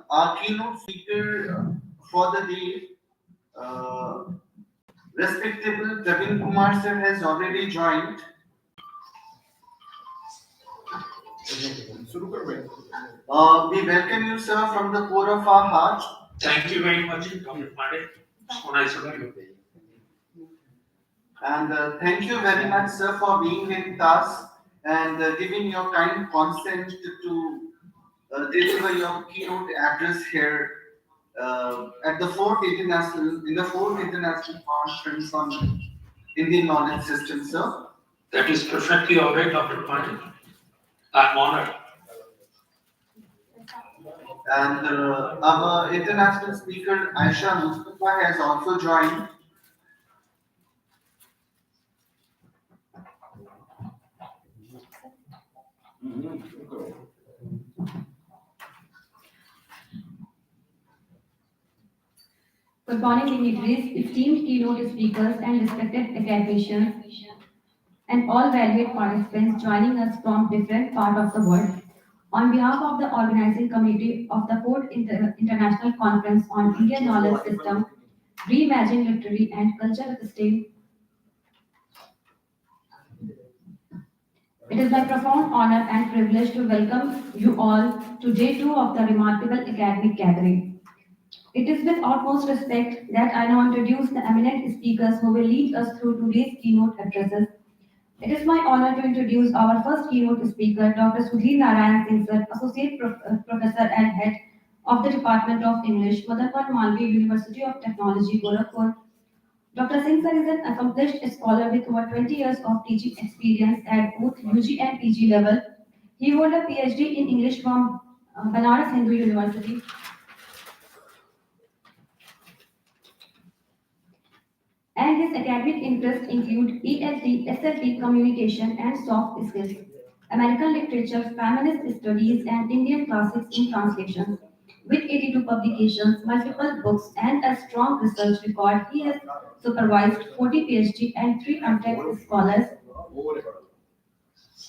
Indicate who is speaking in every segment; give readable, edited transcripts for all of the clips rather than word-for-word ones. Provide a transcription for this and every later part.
Speaker 1: our keynote speaker for the day, uh, respectable Praveen Kumar sir, has already joined. We welcome you, sir, from the core of our heart.
Speaker 2: Thank you very much, Dr. Pandey. So nice of you.
Speaker 1: And thank you very much, sir, for being with us and giving your kind consent to deliver your keynote address here at the fourth international conference on Indian knowledge system, sir.
Speaker 2: That is perfectly all right, Dr. Pandey. I'm honored.
Speaker 1: And our international speaker Aisha Mustafa has also joined.
Speaker 3: Good morning, dignitaries, esteemed keynote speakers, and respected academicians, and all valued participants joining us from different parts of the world. On behalf of the organizing committee of the Fourth International Conference on Indian Knowledge System, Reimagine Literary and Culture Esteem, it is my profound honor and privilege to welcome you all to day 2 of the remarkable academic gathering. It is with utmost respect that I now introduce the eminent speakers who will lead us through today's keynote addresses. It is my honor to introduce our first keynote speaker, Dr. Sudhir Narayan Singh, sir, Associate Professor and Head of the Department of English, Madanpal Malviya University of Technology, Gorakhpur. Dr. Singh sir is an accomplished scholar with over 20 years of teaching experience at both UG and PG level. He holds a PhD in English from Banaras Hindu University. And his academic interests include ELT, SLT, communication, and soft skills, American literature, feminist studies, and Indian classics in translation. With 82 publications, multiple books, and a strong research record, he has supervised 40 PhD and 3 MTech scholars,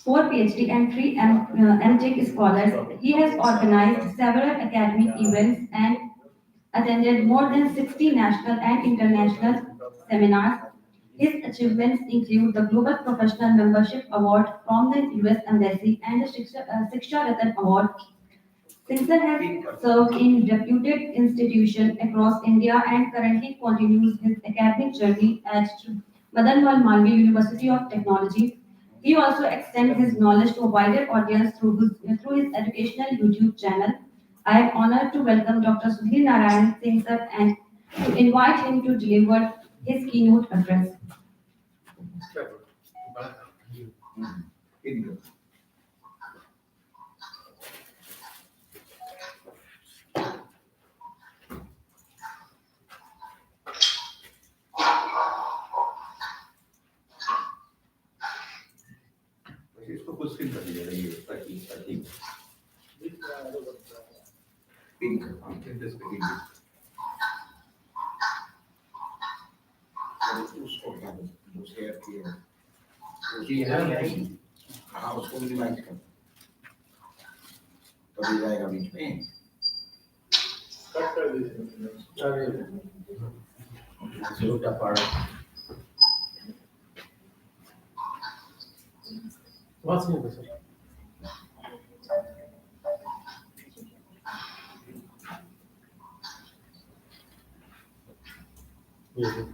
Speaker 3: 4 PhD and 3 MTech scholars. He has organized several academic events and attended more than 60 national and international seminars. His achievements include the Global Professional Membership Award from the US Embassy and the Shiksha Ratan Award. Singh has served in reputed institutions across India and currently continues his academic journey at Madanpal Malviya University of Technology. He also extends his knowledge to a wider audience through his educational YouTube channel. I am honored to welcome Dr. Sudhir Narayan Singh sir and to invite him to deliver his keynote address.
Speaker 4: इसको कुछ screen कर दीजिएगा ये ताकि pink interest पे उसको क्या बोलते हैं शेयर किया उसी है हाँ उसको मिनिमाइज कर तभी जाएगा बीच में कट कर दीजिए छोटा part What's new, sir? Yeah.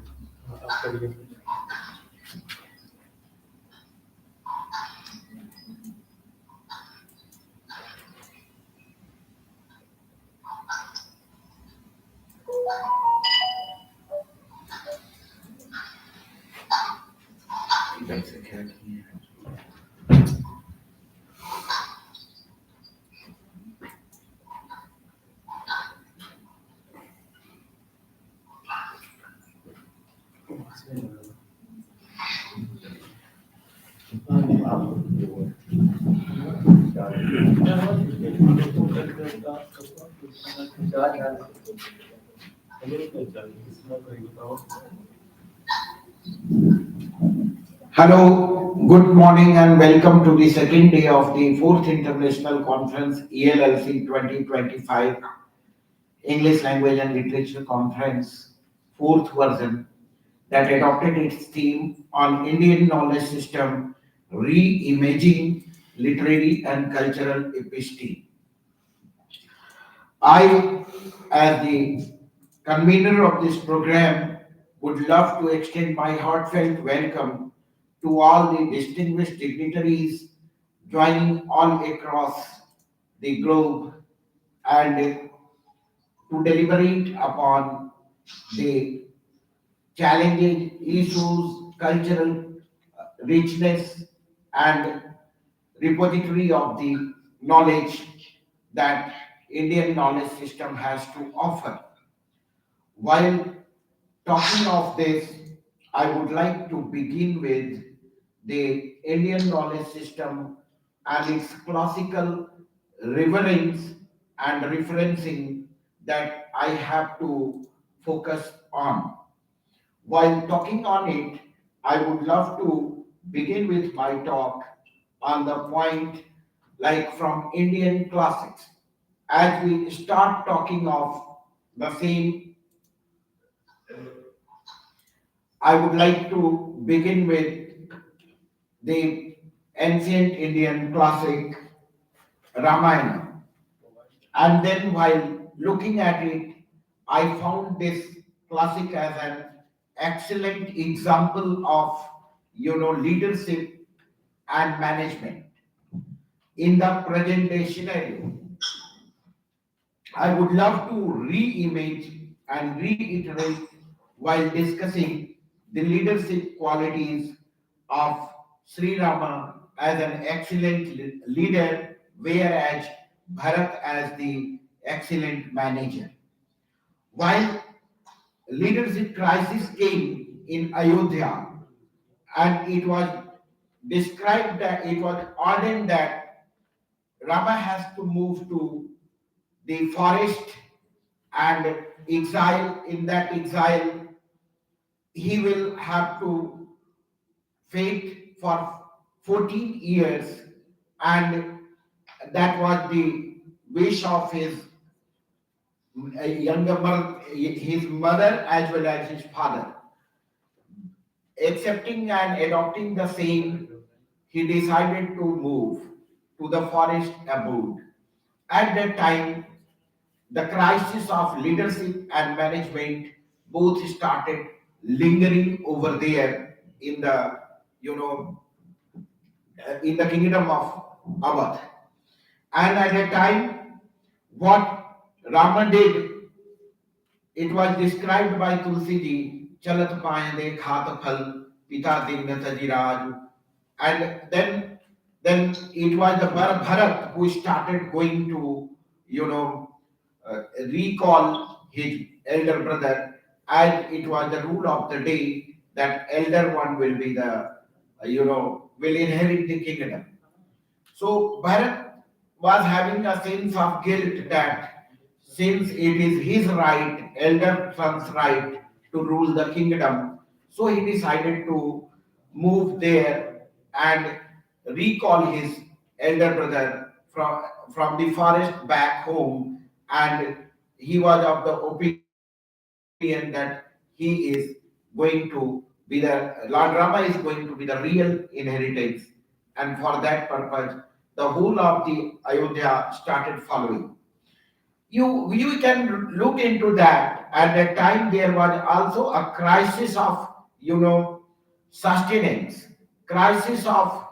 Speaker 4: That's a cat here. Hello, good morning and welcome to the second day of the 4th International Conference ELLC 2025. English Language and Literature Conference, fourth version, that adopted its theme on Indian knowledge system, reimagining literary and cultural episteme. I, as the convener of this program, would love to extend my heartfelt welcome to all the distinguished dignitaries joining all across the globe and to deliberate upon the challenging issues, cultural richness, and repository of the knowledge that Indian knowledge system has to offer. While talking of this, I would like to begin with the Indian knowledge system and its classical reverence and referencing that I have to focus on. While talking on it, I would love to begin with my talk on the point like from Indian classics. As we start talking of the same, I would like to begin with the ancient Indian classic Ramayana. And then while looking at it, I found this classic as an excellent example of leadership and management in the present day scenario. I would love to re-image and reiterate while discussing the leadership qualities of Sri Rama as an excellent leader, whereas Bharat as the excellent manager. While leadership crisis came in Ayodhya, and it was described that it was ordained that Rama has to move to the forest and exile. In that exile, he will have to wait for 14 years, and that was the wish of his younger mother, his mother as well as his father. Accepting and adopting the same, he decided to move to the forest abode. At that time, the crisis of leadership and management both started lingering over there in the you know in the kingdom of Awadh. And at that time, what Rama did, it was described by Tulsi ji, Chalat Payande Khat Phal, Pita Din Tajiraj. And then it was the Bharat who started going to, you know, recall his elder brother, as it was the rule of the day that elder one will be the, will inherit the kingdom. So Bharat was having a sense of guilt that since it is his right, elder son's right to rule the kingdom, so he decided to move there and recall his elder brother from the forest back home, and he was of the opinion that he is going to be the Lord Rama is going to be the real inheritance, and for that purpose, the whole of the Ayodhya started following. You can look into that. At that time, there was also a crisis of sustenance, crisis of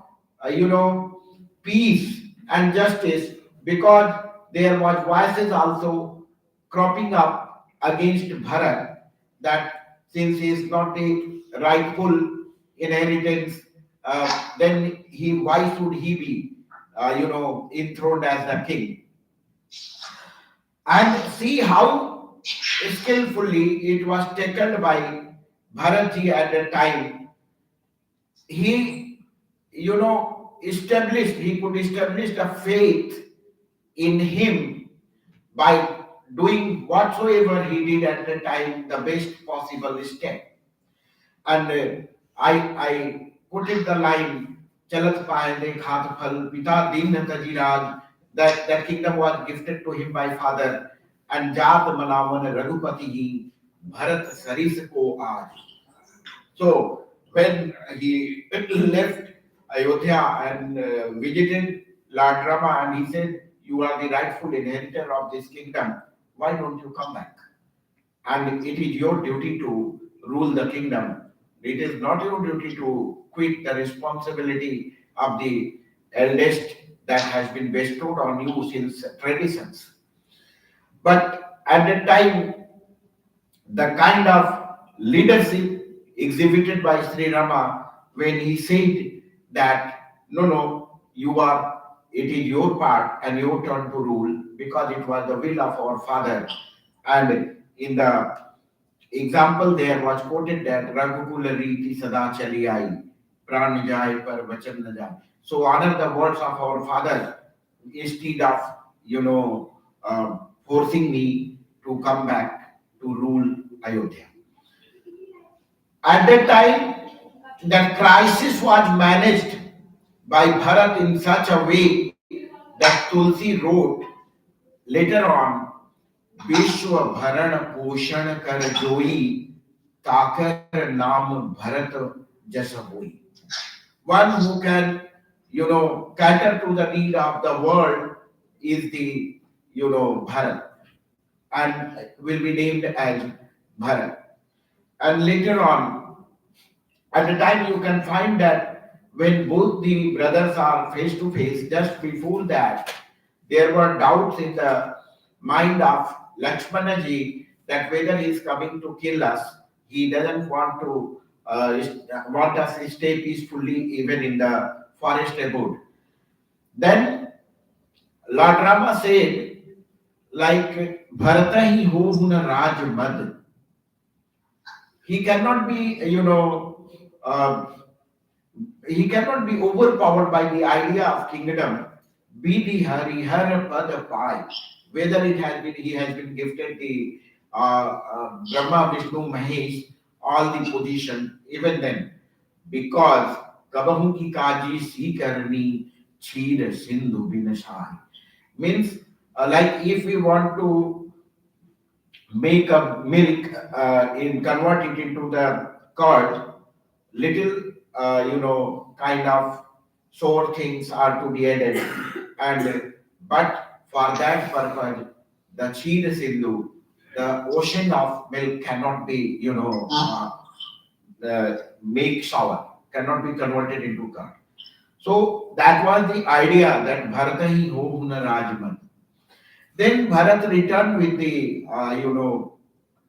Speaker 4: peace and justice, because there was voices also cropping up against Bharat that since he is not the rightful inheritance, then he why should he be enthroned as the king? And see how skillfully it was tackled by Bharatji at the time. He, he could establish a faith in him by doing whatsoever he did at the time, the best possible step. And I quoted the line, Chalat Payande Khat Phal, Pita Din Tajiraj, that kingdom was gifted to him by father. and जात मनावन रघुपति ही भरत सरिस को आज. So when he left Ayodhya and visited Lord Rama, and he said, "You are the rightful inheritor of this kingdom. Why don't you come back? And it is your duty to rule the kingdom. It is not your duty to quit the responsibility of the eldest that has been bestowed on you since traditions." But at that time, the kind of leadership exhibited by Sri Rama when he said that no, no, it is your part and your turn to rule because it was the will of our father. And in the example there was quoted that Raghukula Riti Sada Chali Ai, Pran Jai Par Vachan Na Jai. So honor the words of our father instead of, forcing me to come back to rule Ayodhya. At that time, the crisis was managed by Bharat in such a way that Tulsi wrote later on, विश्व भरण पोषण कर जोई ताकर नाम भरत जस होई. One who can, cater to the need of the world is the, Bharat, and will be named as Bharat. And later on, at the time you can find that when both the brothers are face to face, just before that, there were doubts in the mind of Lakshmana ji that whether he is coming to kill us, he doesn't want us to stay peacefully even in the forest abode. Then Lord Rama said, like Bharata hi ho hun raj mad. He cannot be, uh, he cannot be overpowered by the idea of kingdom. Be the Harihara Pada Pai. Whether he has been gifted the Brahma, Vishnu, Mahesh, all the position, even then, because Kabahu ki kaji si karni cheer sindhu binashai. Means, like if we want to make a milk in convert it into the curd, little kind of sour things are to be added, and but for that purpose the Chir Sindhu, the ocean of milk cannot be make sour, cannot be converted into curd. So that was the idea that Bharata hi ho huna rajman. Then Bharat returned with the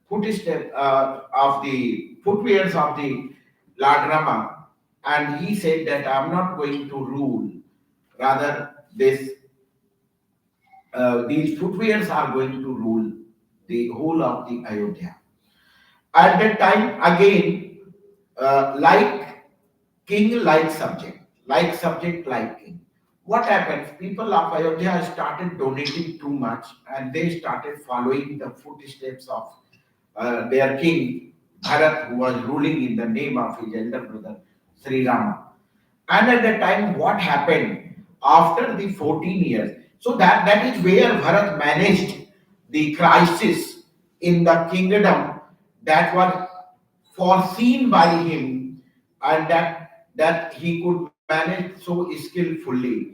Speaker 4: footstep of the footwears of the Lord Rama, and he said that I'm not going to rule. Rather, these footwears are going to rule the whole of the Ayodhya. At that time, again, like king, like subject, like king. What happens? People of Ayodhya started donating too much, and they started following the footsteps of their king Bharat, who was ruling in the name of his elder brother Sri Rama. And at that time, what happened after the 14 years? So that is where Bharat managed the crisis in the kingdom that was foreseen by him, and that he could manage so skillfully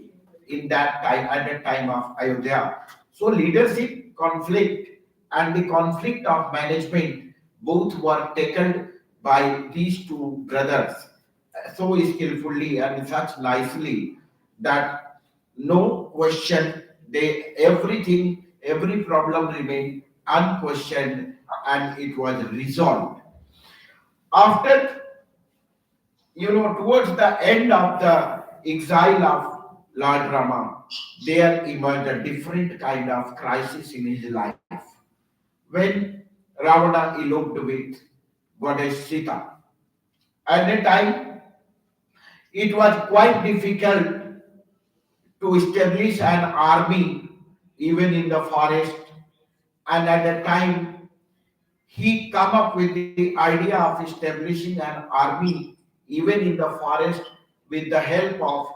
Speaker 4: in that time at the time of Ayodhya. So leadership conflict and the conflict of management both were tackled by these two brothers so skillfully and such nicely that no question, every problem remained unquestioned and it was resolved. After, towards the end of the exile of Lord Rama, there emerged a different kind of crisis in his life. When Ravana eloped with goddess Sita, at that time it was quite difficult to establish an army even in the forest, and at that time he come up with the idea of establishing an army even in the forest with the help of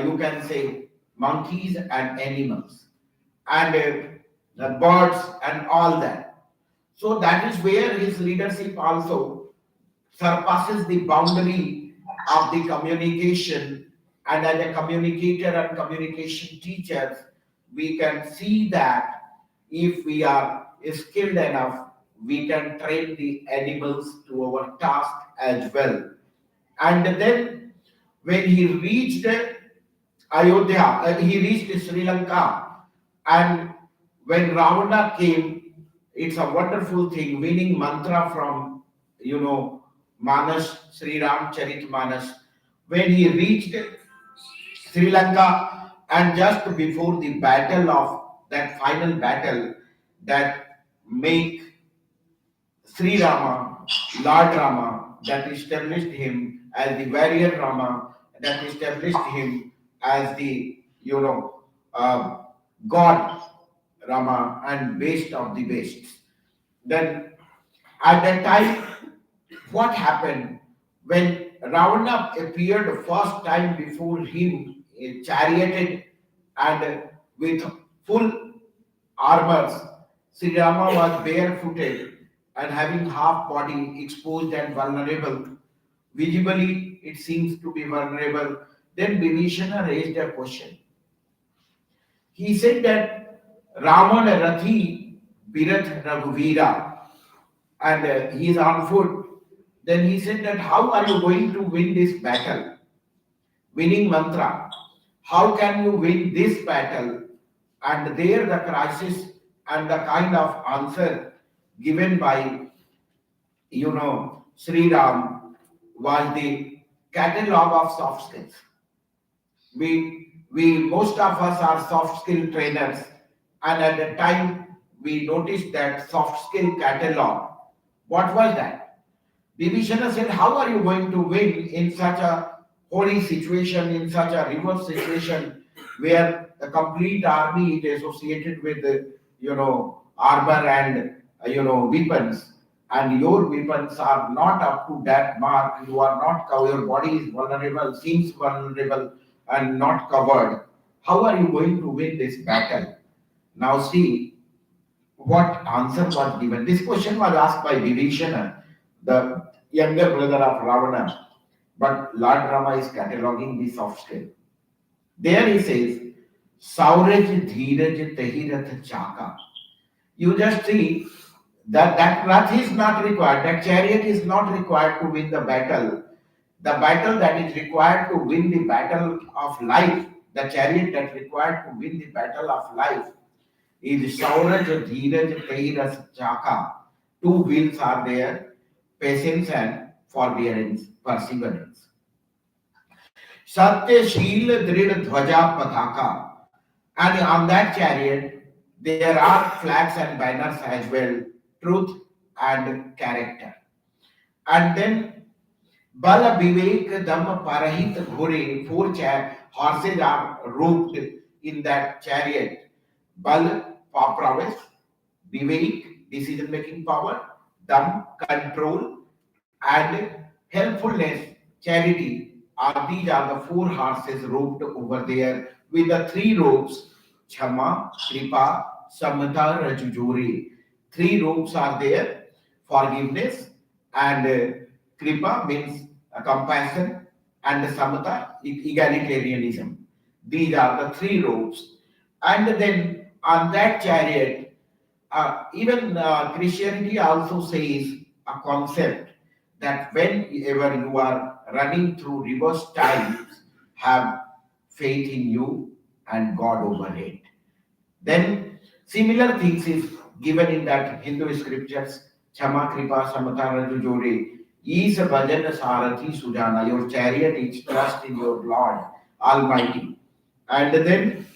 Speaker 4: you can say monkeys and animals. And the birds and all that. So that is where his leadership also surpasses the boundary of the communication. And as a communicator and communication teachers, we can see that if we are skilled enough, we can train the animals to our task as well. And then when he reached Ayodhya, he reached Sri Lanka, and when Ravana came, it's a wonderful thing, winning mantra from, Manas, Sri Ram Charit Manas. When he reached Sri Lanka, and just before the battle of that final battle that make Sri Rama, Lord Rama, that established him as the warrior Rama, that established him as the, God Rama and best of the best. Then at that time, what happened when Ravana appeared first time before him, charioted and with full armors? Sri Rama was barefooted and having half body exposed and vulnerable. Visibly, it seems to be vulnerable. Then Vibhishana raised a question. He said that Ravan Rathi Birath Raghuvira, and he is on foot. Then he said that how are you going to win this battle? Winning mantra. How can you win this battle? And there the crisis and the kind of answer given by, Sri Ram was the catalog of soft skills. We most of us are soft skill trainers, and at the time we noticed that soft skill catalog. What was that? Vibhishana said, how are you going to win in such a holy situation, in such a reverse situation, where the complete army is associated with the, armor and, weapons, and your weapons are not up to that mark, you are not covered, your body is vulnerable, seems vulnerable and not covered. How are you going to win this battle? Now see what answer was given. This question was asked by Vibhishana, the younger brother of Ravana, but Lord Rama is cataloging the soft skill. There he says, Sauraj Dheeraj Tahirath Chaka. You just see that Rath is not required, that chariot is not required to win the battle. The battle that is required to win the battle of life, the chariot that required to win the battle of life is Sauraj Dheeraj Tahirath Chaka. Two wheels are there, patience and forbearance, perseverance. Satyashil Drid Dhwaja Pataka. And on that chariot, there are flags and banners as well, truth and character. And then Bala Vivek Dhamma Parahit Ghore, four horses are roped in that chariot. Bal, prowess, Vivek, decision making power, Dham, control, and helpfulness, charity, these are the four horses roped over there with the three ropes, Chama, Kripa, Samata, Rajujori. Three ropes are there, forgiveness, and Kripa means compassion, and Samata, egalitarianism. These are the three ropes. And then on that chariot, even Christianity also says a concept that whenever you are running through reverse times, have faith in you and God overhead. Then similar things is given in that Hindu scriptures, Chama Kripa Samatara Jujore, is a bhajan sarathi sujana, your chariot is trust in your Lord Almighty. And then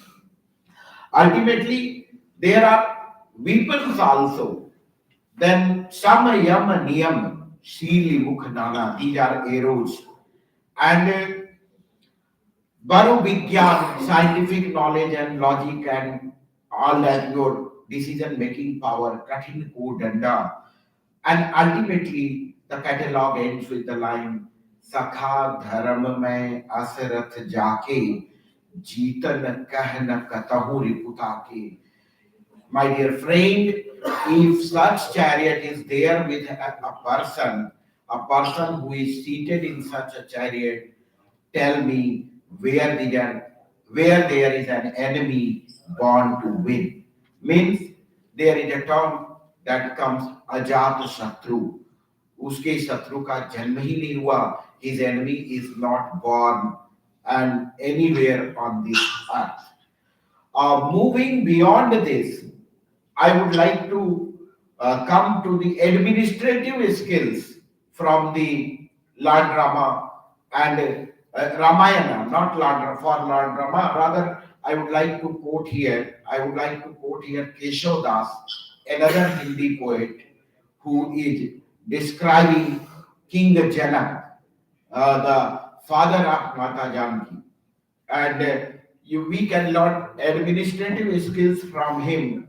Speaker 4: ultimately there are weapons also. Then Sama Yama Niyam, Shili Mukhanana, these are arrows. And Baru Vigyan, scientific knowledge and logic and all that, your decision making power, Kathin Ko Danda. And ultimately, the catalog ends with the line, Sakha Dharam Mein Asarath Jake, Jeetan Kahna Katahu Riputake. My dear friend, if such chariot is there with a person who is seated in such a chariot, tell me where where there is an enemy born to win. Means there is a term that comes ajat shatru. उसके शत्रु का जन्म ही नहीं हुआ. His enemy is not born and anywhere on this earth. Moving beyond this, I would like to come to the administrative skills from the Lord Rama and Ramayana, not Lord Rama. Rather, I would like to quote here. I would like to quote here Keshav Das, another Hindi poet, who is describing King Janak, the father of Mata Janki, and we can learn administrative skills from him.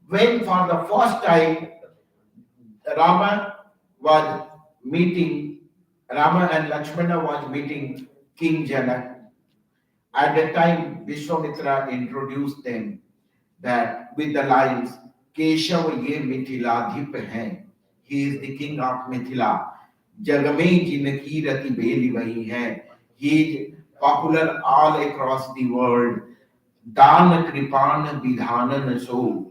Speaker 4: When for the first time Rama was meeting, Rama and Lakshmana was meeting King Janak, at that time Vishwamitra introduced them that with the lines, Keshav ye Mithiladhip hai, he is the king of Mithila. जग में जिनकी रति बेली वही है. He is popular all across the world. दान कृपान विधानन सो,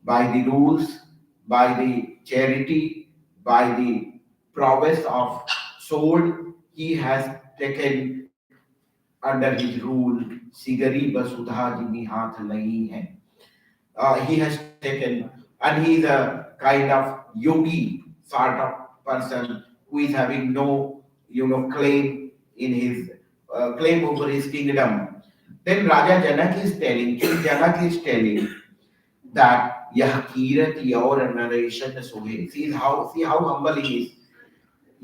Speaker 4: by the rules, by the charity, by the prowess of sword, he has taken under his rule. Sigari basudha jimi haath lahi hai. He has taken, and he is a kind of yogi sort of person who is having no, claim in his claim over his kingdom. Then Raja Janak is telling, King Janak is telling that यह कीरति और narration सोहे. See how humble he is.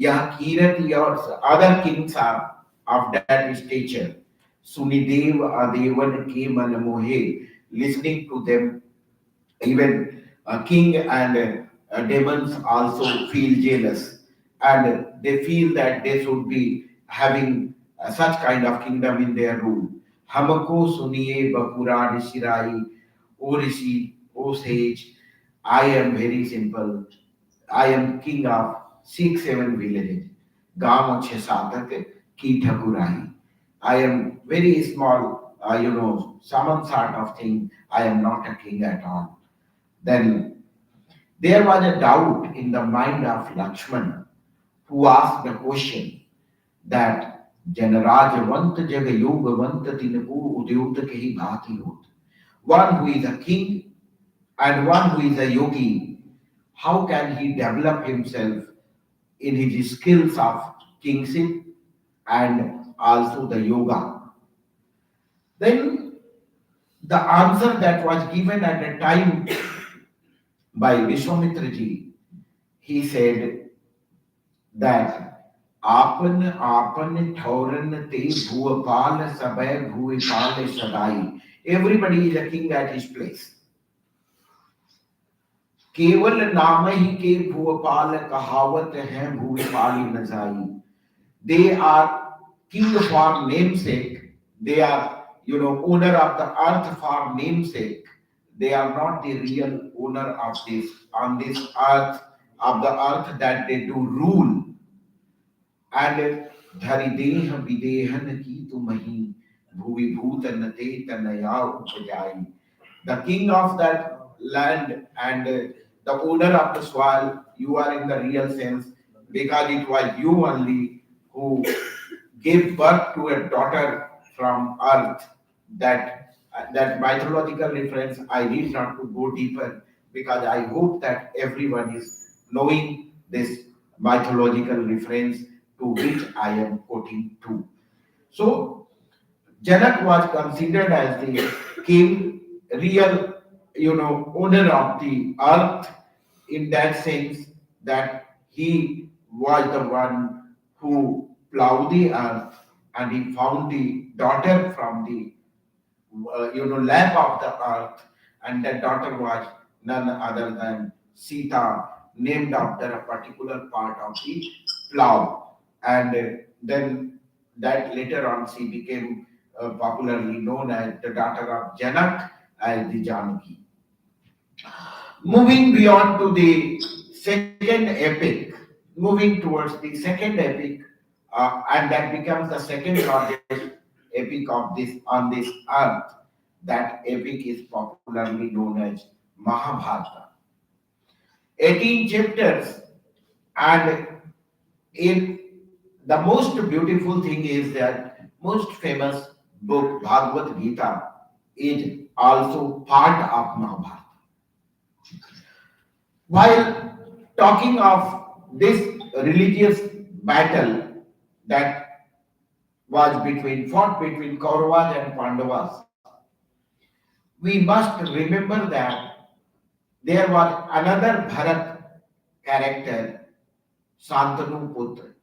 Speaker 4: यह कीरति और other kings are of that stature. सुनिदेव अदेवन के मन मोहे. Listening to them, even king and demons also feel jealous, and they feel that they should be having such kind of kingdom in their rule. हमको सुनिए बपुराण शिराई, O Rishi, O sage, I am very simple. I am king of 6-7 villages. गांव 6-7 की ठकुराई. I am very small, some sort of thing. I am not a king at all. Then there was a doubt in the mind of Lakshmana, who asked the question that Janarajavant Jaga Yogavant Tinako Udyota Kehi Bhati Hot. One who is a king and one who is a yogi, how can he develop himself in his skills of kingship and also the yoga? Then the answer that was given at the time by Vishwamitra ji, he said that आपन आपन ठौरन ते भूपाल सबय भूपाल सदाई. Everybody is a king at his place. केवल नाम ही के भूपाल कहावत है भूपाली न जाई. They are king for namesake. They are, owner of the earth for namesake. They are not the real owner of this on this earth, of the earth that they do rule. And धरि देह विदेहन की तुमहि भुवि भूतन ते तनया उपजाई. The king of that land and the owner of the soil, you are in the real sense, because it was you only who gave birth to a daughter from earth. That mythological reference, I need not to go deeper, because I hope that everyone is knowing this mythological reference to which I am quoting to. So Janak was considered as the king, real, owner of the earth, in that sense that he was the one who plowed the earth, and he found the daughter from the lap of the earth, and that daughter was none other than Sita, named after a particular part of the plow. And then that later on she became popularly known as the daughter of Janak, as the Janaki. Moving beyond to the second epic, moving towards the second epic, and that becomes the second largest epic of this on this earth. That epic is popularly known as Mahabharata. 18 chapters, and in the most beautiful thing is that most famous book Bhagavad Gita is also part of Mahabharata. While talking of this religious battle that was fought between Kauravas and Pandavas, we must remember that there was another Bharat character, Santanu Putra,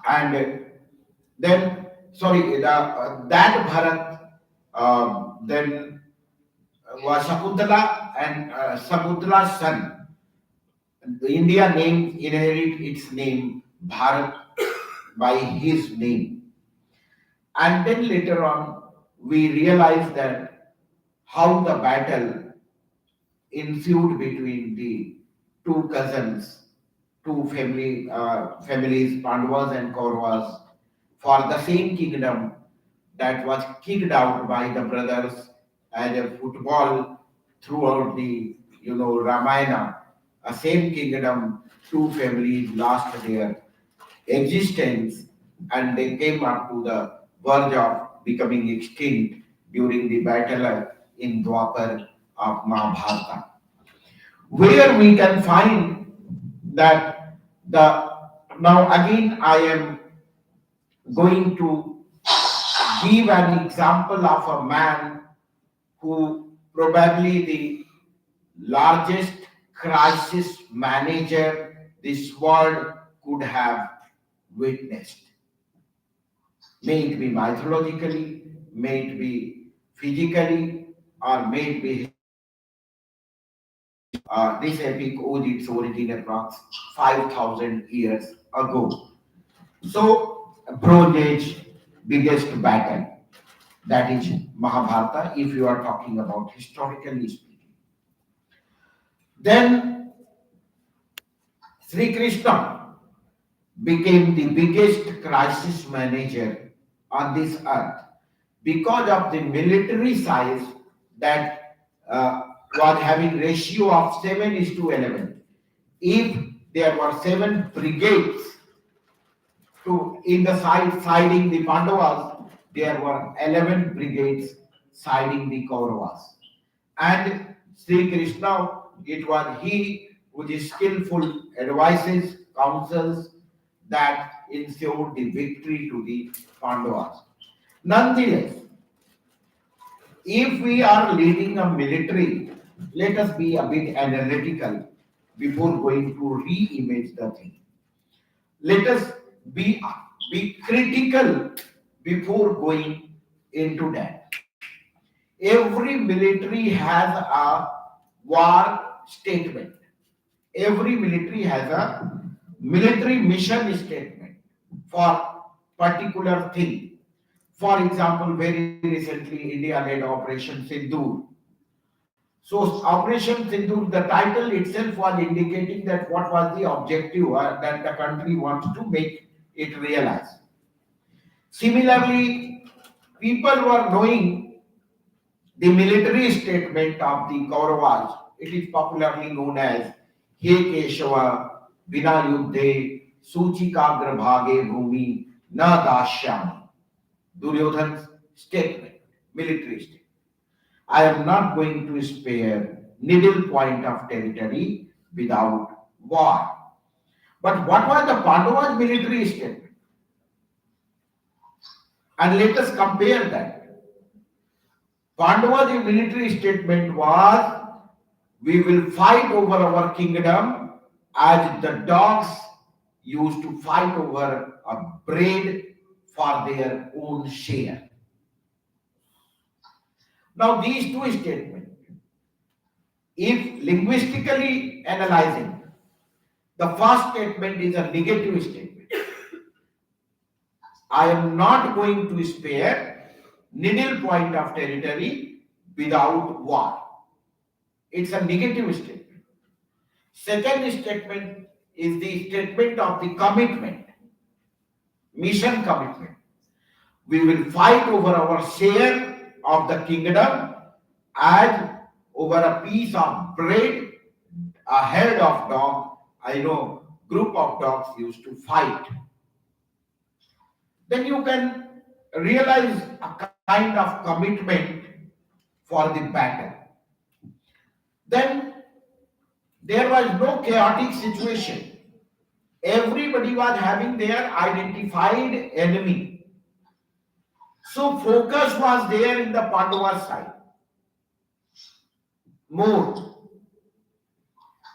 Speaker 4: and then that Bharat then was Sakuntala, and Sakuntala's son. The India name inherit its name Bharat by his name. And then later on, we realize that how the battle ensued between the two cousins, families, Pandavas and Kauravas, for the same kingdom that was kicked out by the brothers as a football throughout the Ramayana. A same kingdom, two families lost their existence, and they came up to the verge of becoming extinct during the battle in Dwapar of Mahabharata, where we can find that the now again I am going to give an example of a man who probably the largest crisis manager this world could have witnessed. May it be mythologically, may it be physically, or may it be historically. This epic owed its origin approx 5,000 years ago. So, Bronze Age biggest battle, that is Mahabharata, if you are talking about historically speaking. Then Sri Krishna became the biggest crisis manager on this earth because of the military size that was having ratio of 7 is to 11. If there were 7 brigades to in the siding the Pandavas, there were 11 brigades siding the Kauravas. And Sri Krishna, it was he with his skillful advices, counsels that ensured the victory to the Pandavas. Nonetheless, if we are leading a military, let us be a bit analytical before going to re-image the thing. Let us be critical before going into that. Every military has a war statement. Every military has a military mission statement for particular thing. For example, very recently India led Operation Sindoor. So Operation Sindoor, the title itself was indicating that what was the objective that the country wants to make it realize. Similarly, people were knowing the military statement of the Kauravas. It is popularly known as He Keshava Bina Yuddhe Suchikagra Bhage Bhumi Na Dashyami. Duryodhan's statement, military statement. I am not going to spare needle point of territory without war. But what was the Pandavas' military statement? And let us compare that. Pandavas' military statement was, we will fight over our kingdom as the dogs used to fight over a bread for their own share. Now, these two statements, if linguistically analyzing, the first statement is a negative statement. I am not going to spare needle point of territory without war. It's a negative statement. Second statement is the statement of the commitment, mission commitment. We will fight over our share of the kingdom as over a piece of bread, a herd of dogs. I know group of dogs used to fight. Then you can realize a kind of commitment for the battle. Then there was no chaotic situation. Everybody was having their identified enemy. So focus was there in the Pandava side. More.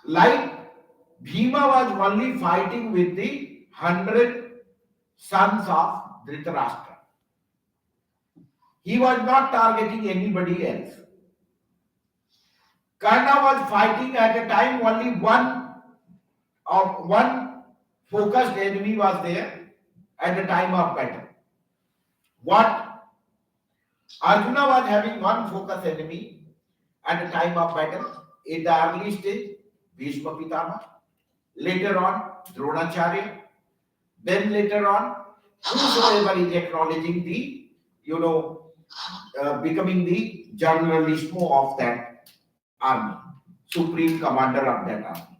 Speaker 4: Like Bhima was only fighting with the 100 sons of Dhritarashtra. He was not targeting anybody else. Karna was fighting at a time only one focused enemy was there at the time of battle. What? Arjuna was having one focused enemy at the time of battle. In the early stage, Bhishma Pitama. Later on, Dronacharya. Then later on, whosoever is acknowledging the, becoming the generalissimo of that army, supreme commander of that army.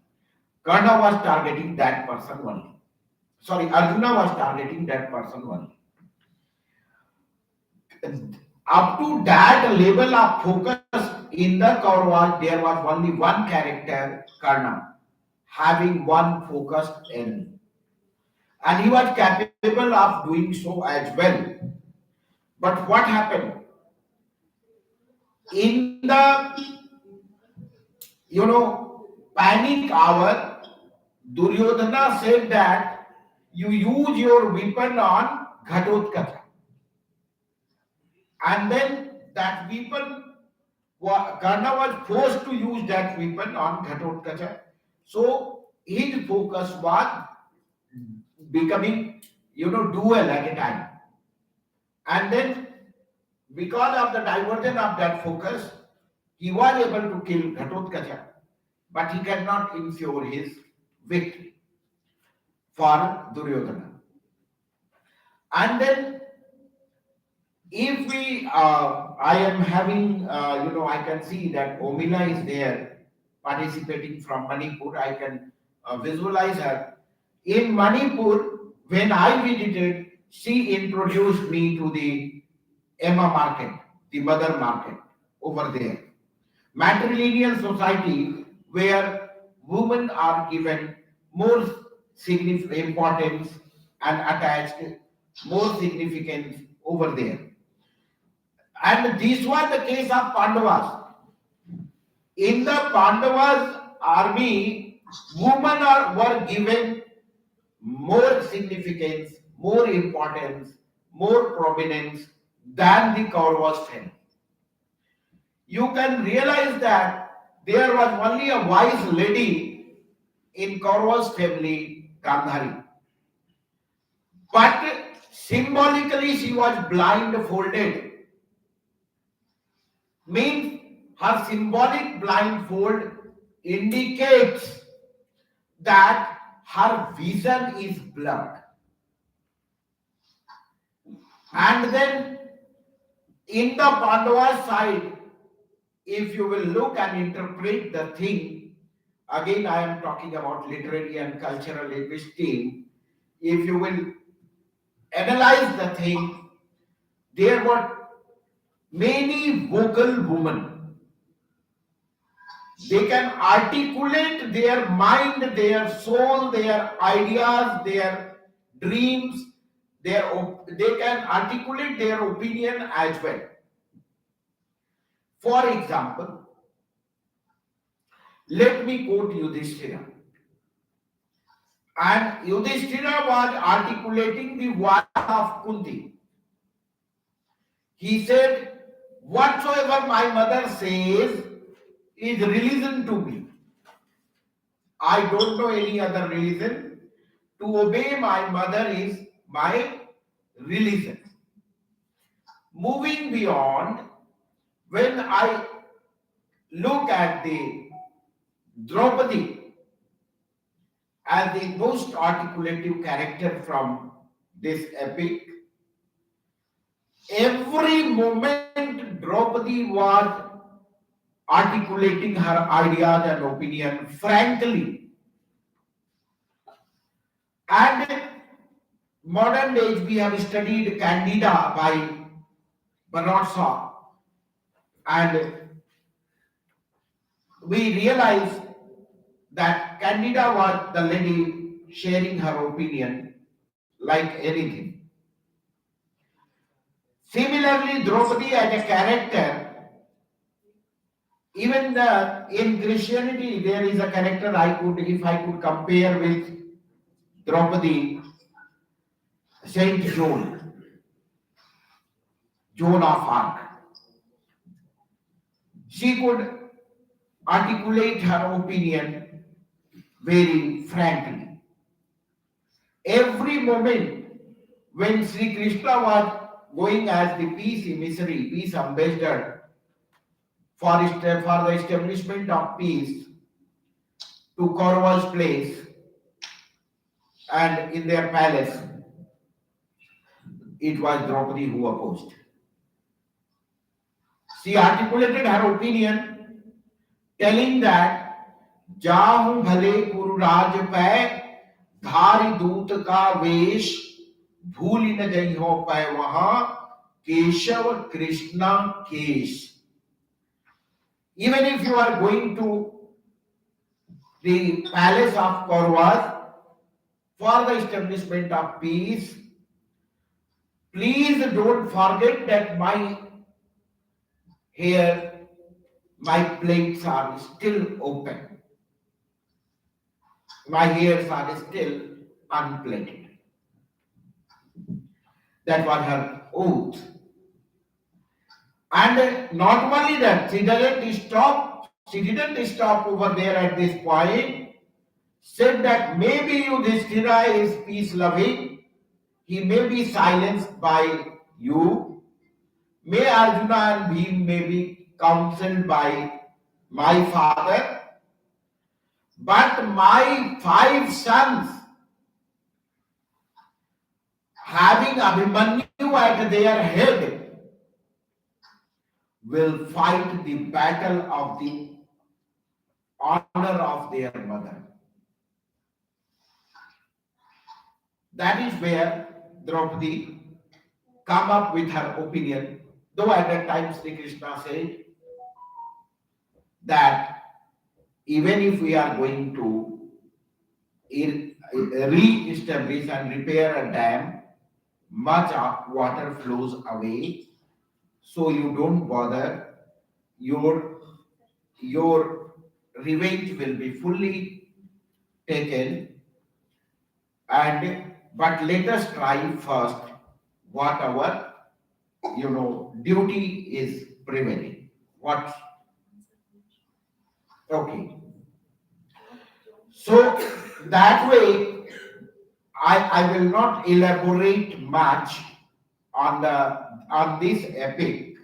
Speaker 4: Karna was targeting that person only. Sorry, Arjuna was targeting that person only. Up to that level of focus in the Kauravas, there was only one character, Karna, having one focused enemy. And he was capable of doing so as well. But what happened? In the, panic hour, Duryodhana said that you use your weapon on Ghatotkacha. And then that weapon, Karna was forced to use that weapon on Ghatotkacha. So his focus was becoming, dual at a time. And then because of the diversion of that focus, he was able to kill Ghatotkacha, but he cannot ensure his victory for Duryodhana. And then if we, I am having, I can see that Omila is there participating from Manipur. I can visualize her. In Manipur, when I visited, she introduced me to the Emma market, the mother market over there. Matrilineal society where women are given more importance and attached more significance over there. And this was the case of Pandavas. In the Pandavas army, women were given more significance, more importance, more prominence than the Kauravas family. You can realize that there was only a wise lady in Kauravas family, Gandhari. But symbolically she was blindfolded. Means her symbolic blindfold indicates that her vision is blurred. And then in the Pandava side, if you will look and interpret the thing, again I am talking about literary and cultural linguistic. If you will analyze the thing, there were many vocal women. They can articulate their mind, their soul, their ideas, their dreams, they can articulate their opinion as well. For example, let me quote Yudhishthira. And Yudhishthira was articulating the words of Kunti. He said, whatsoever my mother says is religion to me. I don't know any other religion. To obey my mother is my religion. Moving beyond, when I look at the Draupadi as the most articulative character from this epic. Every moment Draupadi was articulating her ideas and opinion frankly. And modern days we have studied Candida by Bernard Shaw, and we realize that Candida was the lady sharing her opinion like anything. Similarly, Draupadi as a character, even in Christianity, there is a character if I could compare with Draupadi, Saint Joan of Arc. She could articulate her opinion very frankly. Every moment when Sri Krishna was going as the peace emissary, peace ambassador for the establishment of peace to Kauravas' place and in their palace, it was Draupadi who opposed. She articulated her opinion telling that जाहूं भले पुरुराज पै धारी दूत का वेश भूल न जइहो पै वहां केशव कृष्णा केश. Even if you are going to the palace of Kauravas for the establishment of peace, please don't forget that my plates are still open. My hairs are still unplaited. That was her oath. And not only that, she didn't stop over there at this point. Said that maybe Yudhishthira is peace loving, he may be silenced by you. May Arjuna and Bhim may be counseled by my father, but my 5 sons, having Abhimanyu at their head, will fight the battle of the honor of their mother. That is where Draupadi come up with her opinion, though at that time Sri Krishna said that even if we are going to re-establish and repair a dam, much water flows away, so you don't bother. Your revenge will be fully taken, but let us try first what our duty is prevailing. What? Okay. So that way, I will not elaborate much on this epic,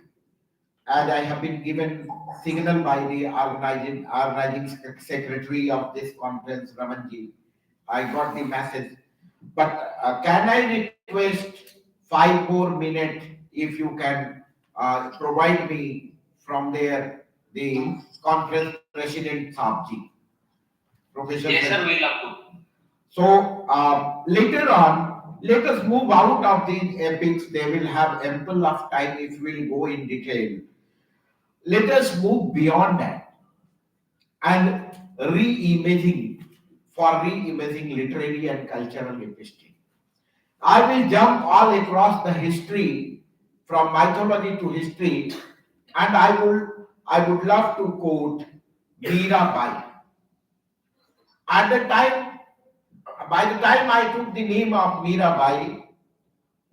Speaker 4: as I have been given signal by the organizing secretary of this conference, Ramanji. I got the message, but can I request 5 more minutes if you can provide me from there the conference president Sabji, Professor.
Speaker 2: Yes, sir, we'll upload.
Speaker 4: So later on, let us move out of these epics. They will have ample of time if we'll go in detail. Let us move beyond that and re-imaging literary and cultural history. I will jump all across the history from mythology to history, and I would love to quote Mirabai. At the time, by the time I took the name of Mirabai,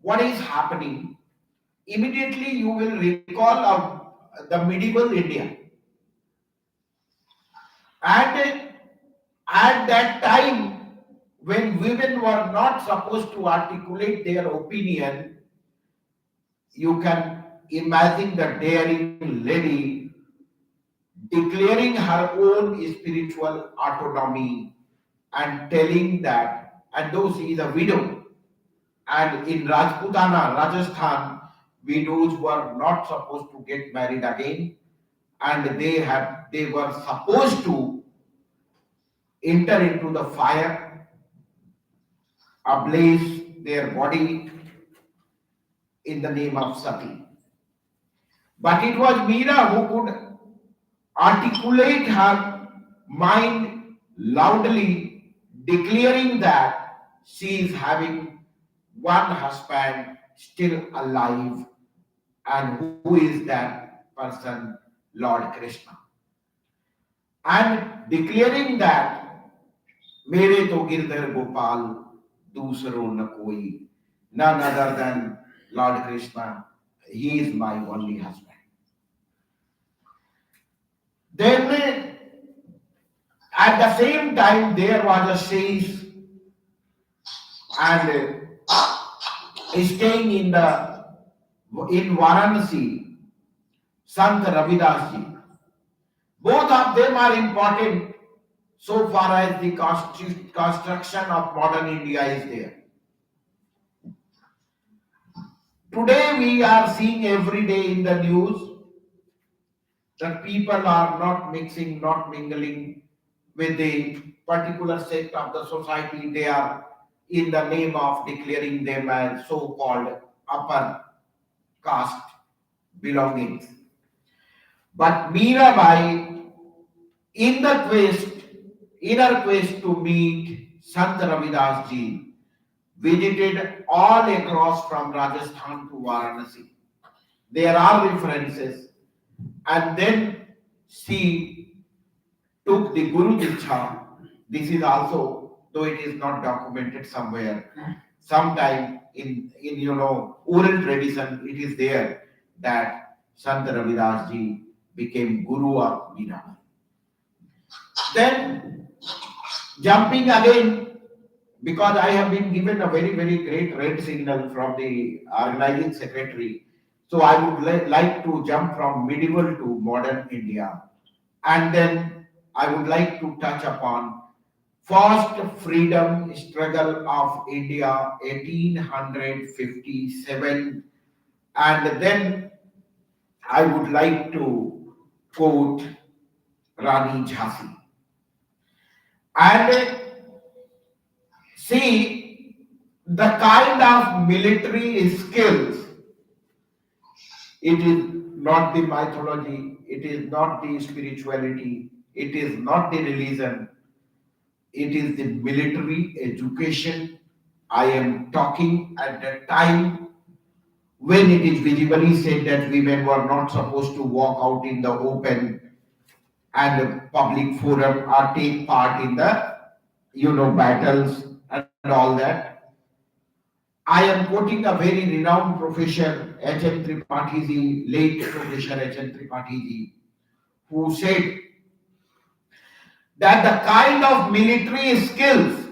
Speaker 4: what is happening? Immediately you will recall of the medieval India. And at that time, when women were not supposed to articulate their opinion, you can imagine the daring lady declaring her own spiritual autonomy and telling that, and though she is a widow, and in Rajputana, Rajasthan, widows were not supposed to get married again, and they were supposed to enter into the fire, ablaze their body in the name of Sati. But it was Meera who could articulate her mind loudly, declaring that she is having one husband still alive, and who is that person? Lord Krishna. And declaring that मेरे तो गिरधर गोपाल दूसरो न कोई, none other than Lord Krishna, he is my only husband. Then at the same time there was a sage and staying in Varanasi, Sant Ravidas ji. Both of them are important so far as the construction of modern India is there. Today we are seeing every day in the news that people are not mixing, not mingling with the particular sect of the society. They are in the name of declaring them as so-called upper caste belongings. But Mirabai, in the inner quest to meet Sant Ravidas ji, visited all across from Rajasthan to Varanasi. There are references, and then she took the Guru Diksha. This is also, though it is not documented somewhere, sometime in oral tradition, it is there that Sant Ravidas ji became Guru of Mirabai. Then jumping again, because I have been given a very, very great red signal from the organizing secretary, so I would like to jump from medieval to modern India. And then I would like to touch upon first freedom struggle of India, 1857. And then I would like to quote Rani Jhansi. And see the kind of military skills. It is not the mythology, it is not the spirituality, it is not the religion, it is the military education. I am talking at the time when it is visibly said that women were not supposed to walk out in the open and public forum or take part in the battles and all that. I am quoting a very renowned professor, H.M. Tripathi ji, late Professor H.M. Tripathi ji, who said that the kind of military skills,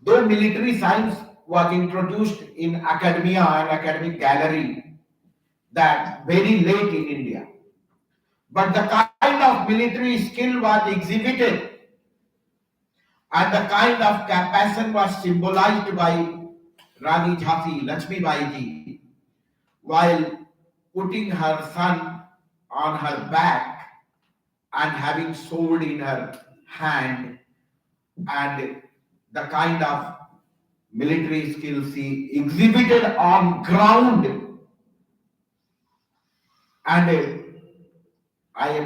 Speaker 4: though military science was introduced in academia and academic gallery, that very late in India, but the kind of military skill was exhibited and the kind of compassion was symbolized by Rani Jhansi, Lakshmi Bai ji, while putting her son on her back and having sword in her hand, and the kind of military skills she exhibited on ground. And I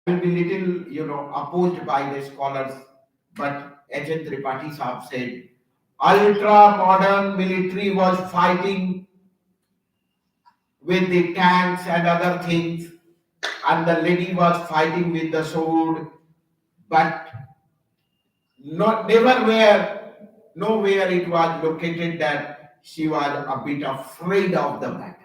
Speaker 4: will be little opposed by the scholars, but H.N. Tripathi Sahab said ultra modern military was fighting with the tanks and other things, and the lady was fighting with the sword, but nowhere it was located that she was a bit afraid of the battle.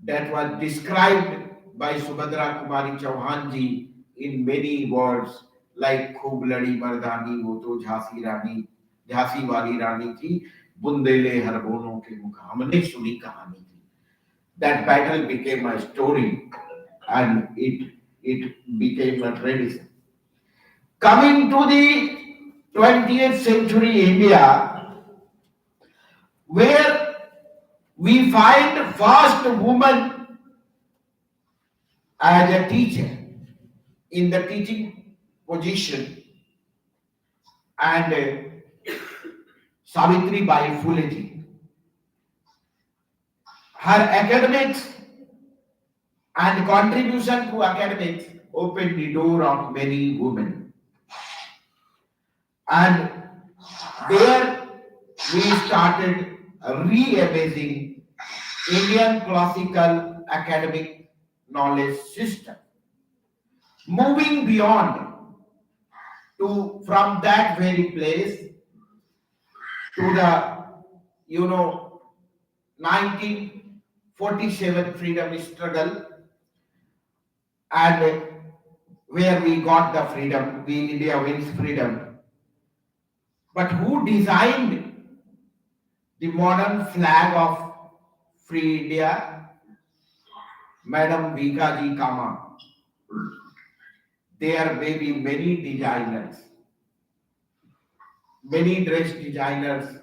Speaker 4: That was described by Subhadra Kumari Chauhan ji in many words, like खूब लड़ी मर्दानी वो तो झांसी वाली रानी थी बुंदेले हर Bono के मुख हमने सुनी कहानी थी. that battle became a story and it became a tradition. Coming to the 20th century India, where we find first woman as a teacher in the teaching position and Savitri Bai Phule ji. Her academics and contribution to academics opened the door of many women. And there we started re-amazing Indian classical academic knowledge system. Moving beyond to from that very place to the 1947 freedom struggle and where we got the freedom, we India wins freedom. But who designed the modern flag of free India? Madam Bhikaji Kama. There may be many designers, many dress designers,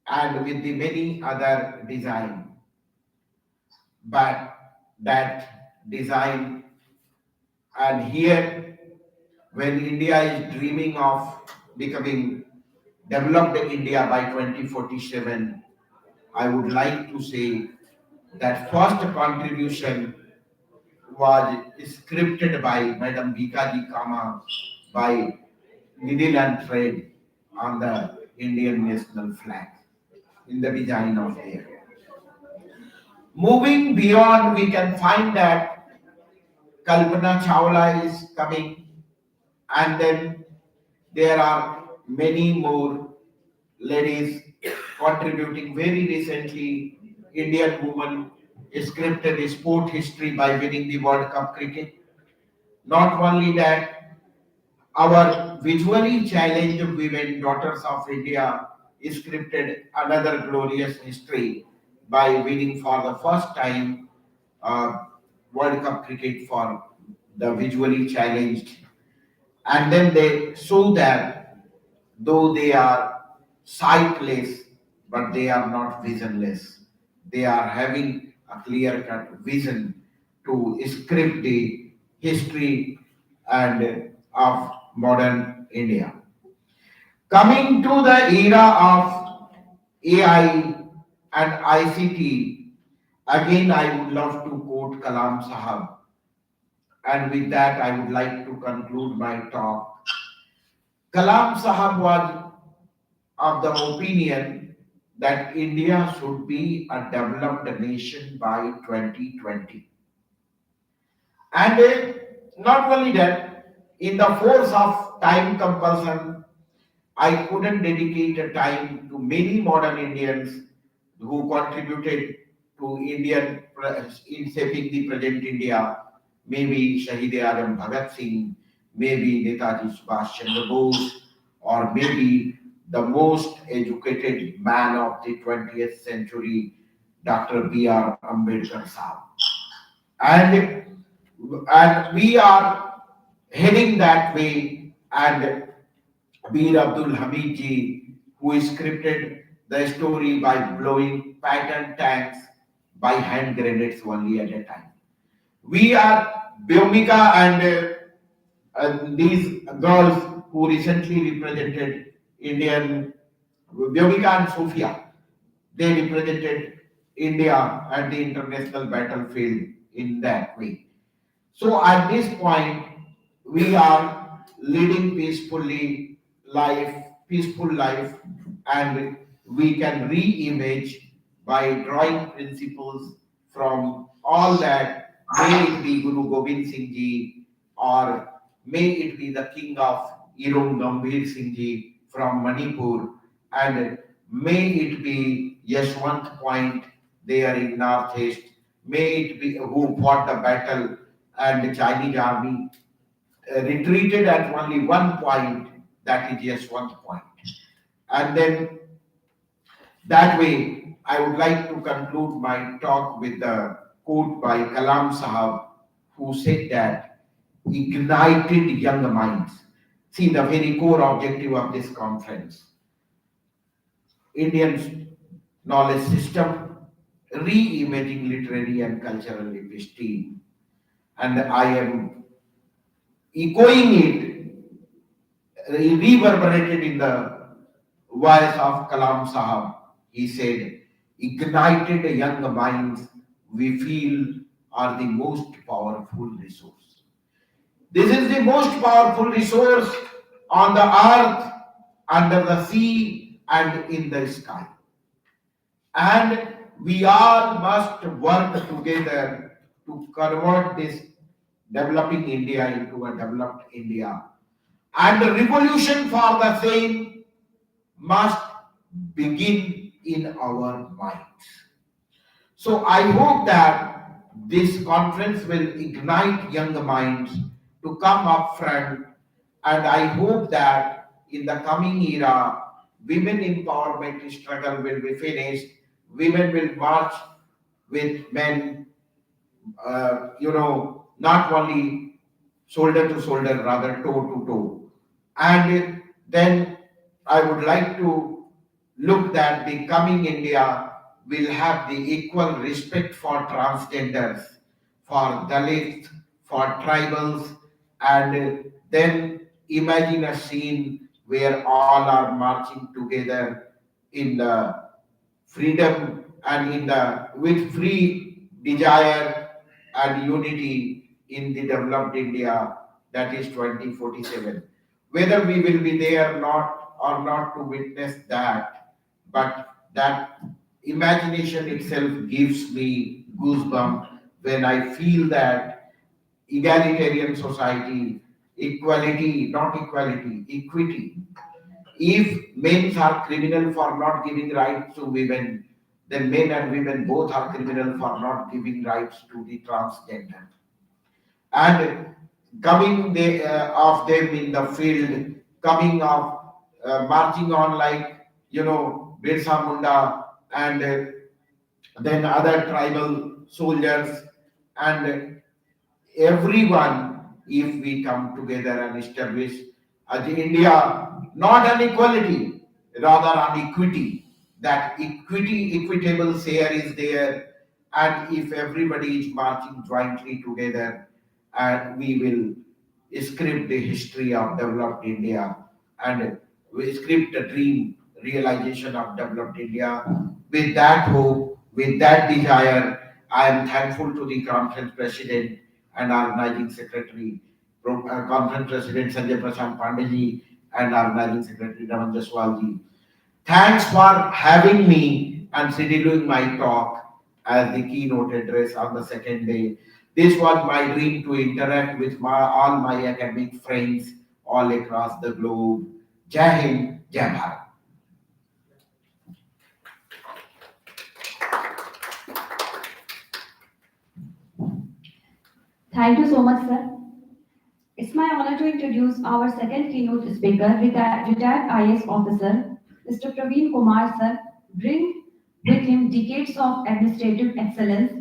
Speaker 4: and with the many other design. But that design, and here when India is dreaming of becoming developed India by 2047, I would like to say that first contribution was scripted by Madam Bhikaji Kama by needle and thread on the Indian national flag in the design of there. Moving beyond, we can find that Kalpana Chawla is coming, and then there are many more ladies contributing. Very recently, Indian woman scripted sport history by winning the World Cup cricket. Not only that, our visually challenged women, daughters of India, scripted another glorious history by winning for the first time uh, World Cup cricket for the visually challenged. And then they show that though they are sightless, but they are not visionless. They are having a clear cut vision to script the history and of modern India. Coming to the era of AI and ICT, again I would love to quote Kalam Sahab, and with that I would like to conclude my talk. Kalam Sahab was of the opinion that India should be a developed nation by 2020. And not only that, in the force of time compulsion, I couldn't dedicate a time to many modern Indians who contributed to in shaping the present India. Maybe Shahid Azam Bhagat Singh, maybe Netaji Subhash Chandra Bose, or maybe the most educated man of the 20th century, Dr. B.R. Ambedkar Sahab. And, and we are heading that way, and Bir Abdul Hamid ji, who scripted the story by blowing pattern tanks by hand grenades only at a time. We are Biomika and these girls who recently represented Indian, Biomika and Sophia, they represented India at the international battlefield in that way. So at this point, we are leading peaceful life, and we can re-image by drawing principles from all that. May it be Guru Gobind Singh Ji, or may it be the King of Irong Gambhir Singh Ji from Manipur, and may it be Yashwant Point there in Northeast. May it be who fought the battle and the Chinese army retreated at only one point, that is just one point. And then that way, I would like to conclude my talk with a quote by Kalam Sahab, who said that ignited young minds. See, the very core objective of this conference, Indian knowledge system, re-imaging literary and cultural esteem. And I am echoing it, reverberated in the voice of Kalam Sahab. He said, ignited young minds we feel are the most powerful resource. This is the most powerful resource on the earth, under the sea, and in the sky. And we all must work together to convert this developing India into a developed India. And the revolution for the same must begin in our minds. So I hope that this conference will ignite young minds to come up front, and I hope that in the coming era, women empowerment struggle will be finished. Women will march with men, not only shoulder to shoulder, rather toe to toe. And then I would like to look that the coming India will have the equal respect for transgenders, for Dalits, for tribals, and then imagine a scene where all are marching together in the freedom and in the with free desire and unity in the developed India, that is 2047. Whether we will be there or not to witness that, but that imagination itself gives me goosebumps when I feel that egalitarian society, equality, not equality, equity. If men are criminal for not giving rights to women, then men and women both are criminal for not giving rights to the transgender. And coming of them in the field, coming of marching on like, Birsa Munda and then other tribal soldiers and everyone, if we come together and establish as India, not an equality, rather an equity. That equitable share is there, and if everybody is marching jointly together, and we will script the history of developed India, and we script the dream realization of developed India. With that hope, with that desire, I am thankful to the conference president and organizing secretary, conference president Sanjay Prashant Pandeji, and organizing secretary Raman Jaswalji. Thanks for having me and scheduling my talk as the keynote address on the second day. This was my dream to interact with all my academic friends all across the globe. Jai Hind, Jai Bharat.
Speaker 3: Thank you so much, sir. It's my honor to introduce our second keynote speaker, retired IAS officer, Mr. Praveen Kumar, sir, bring with him decades of administrative excellence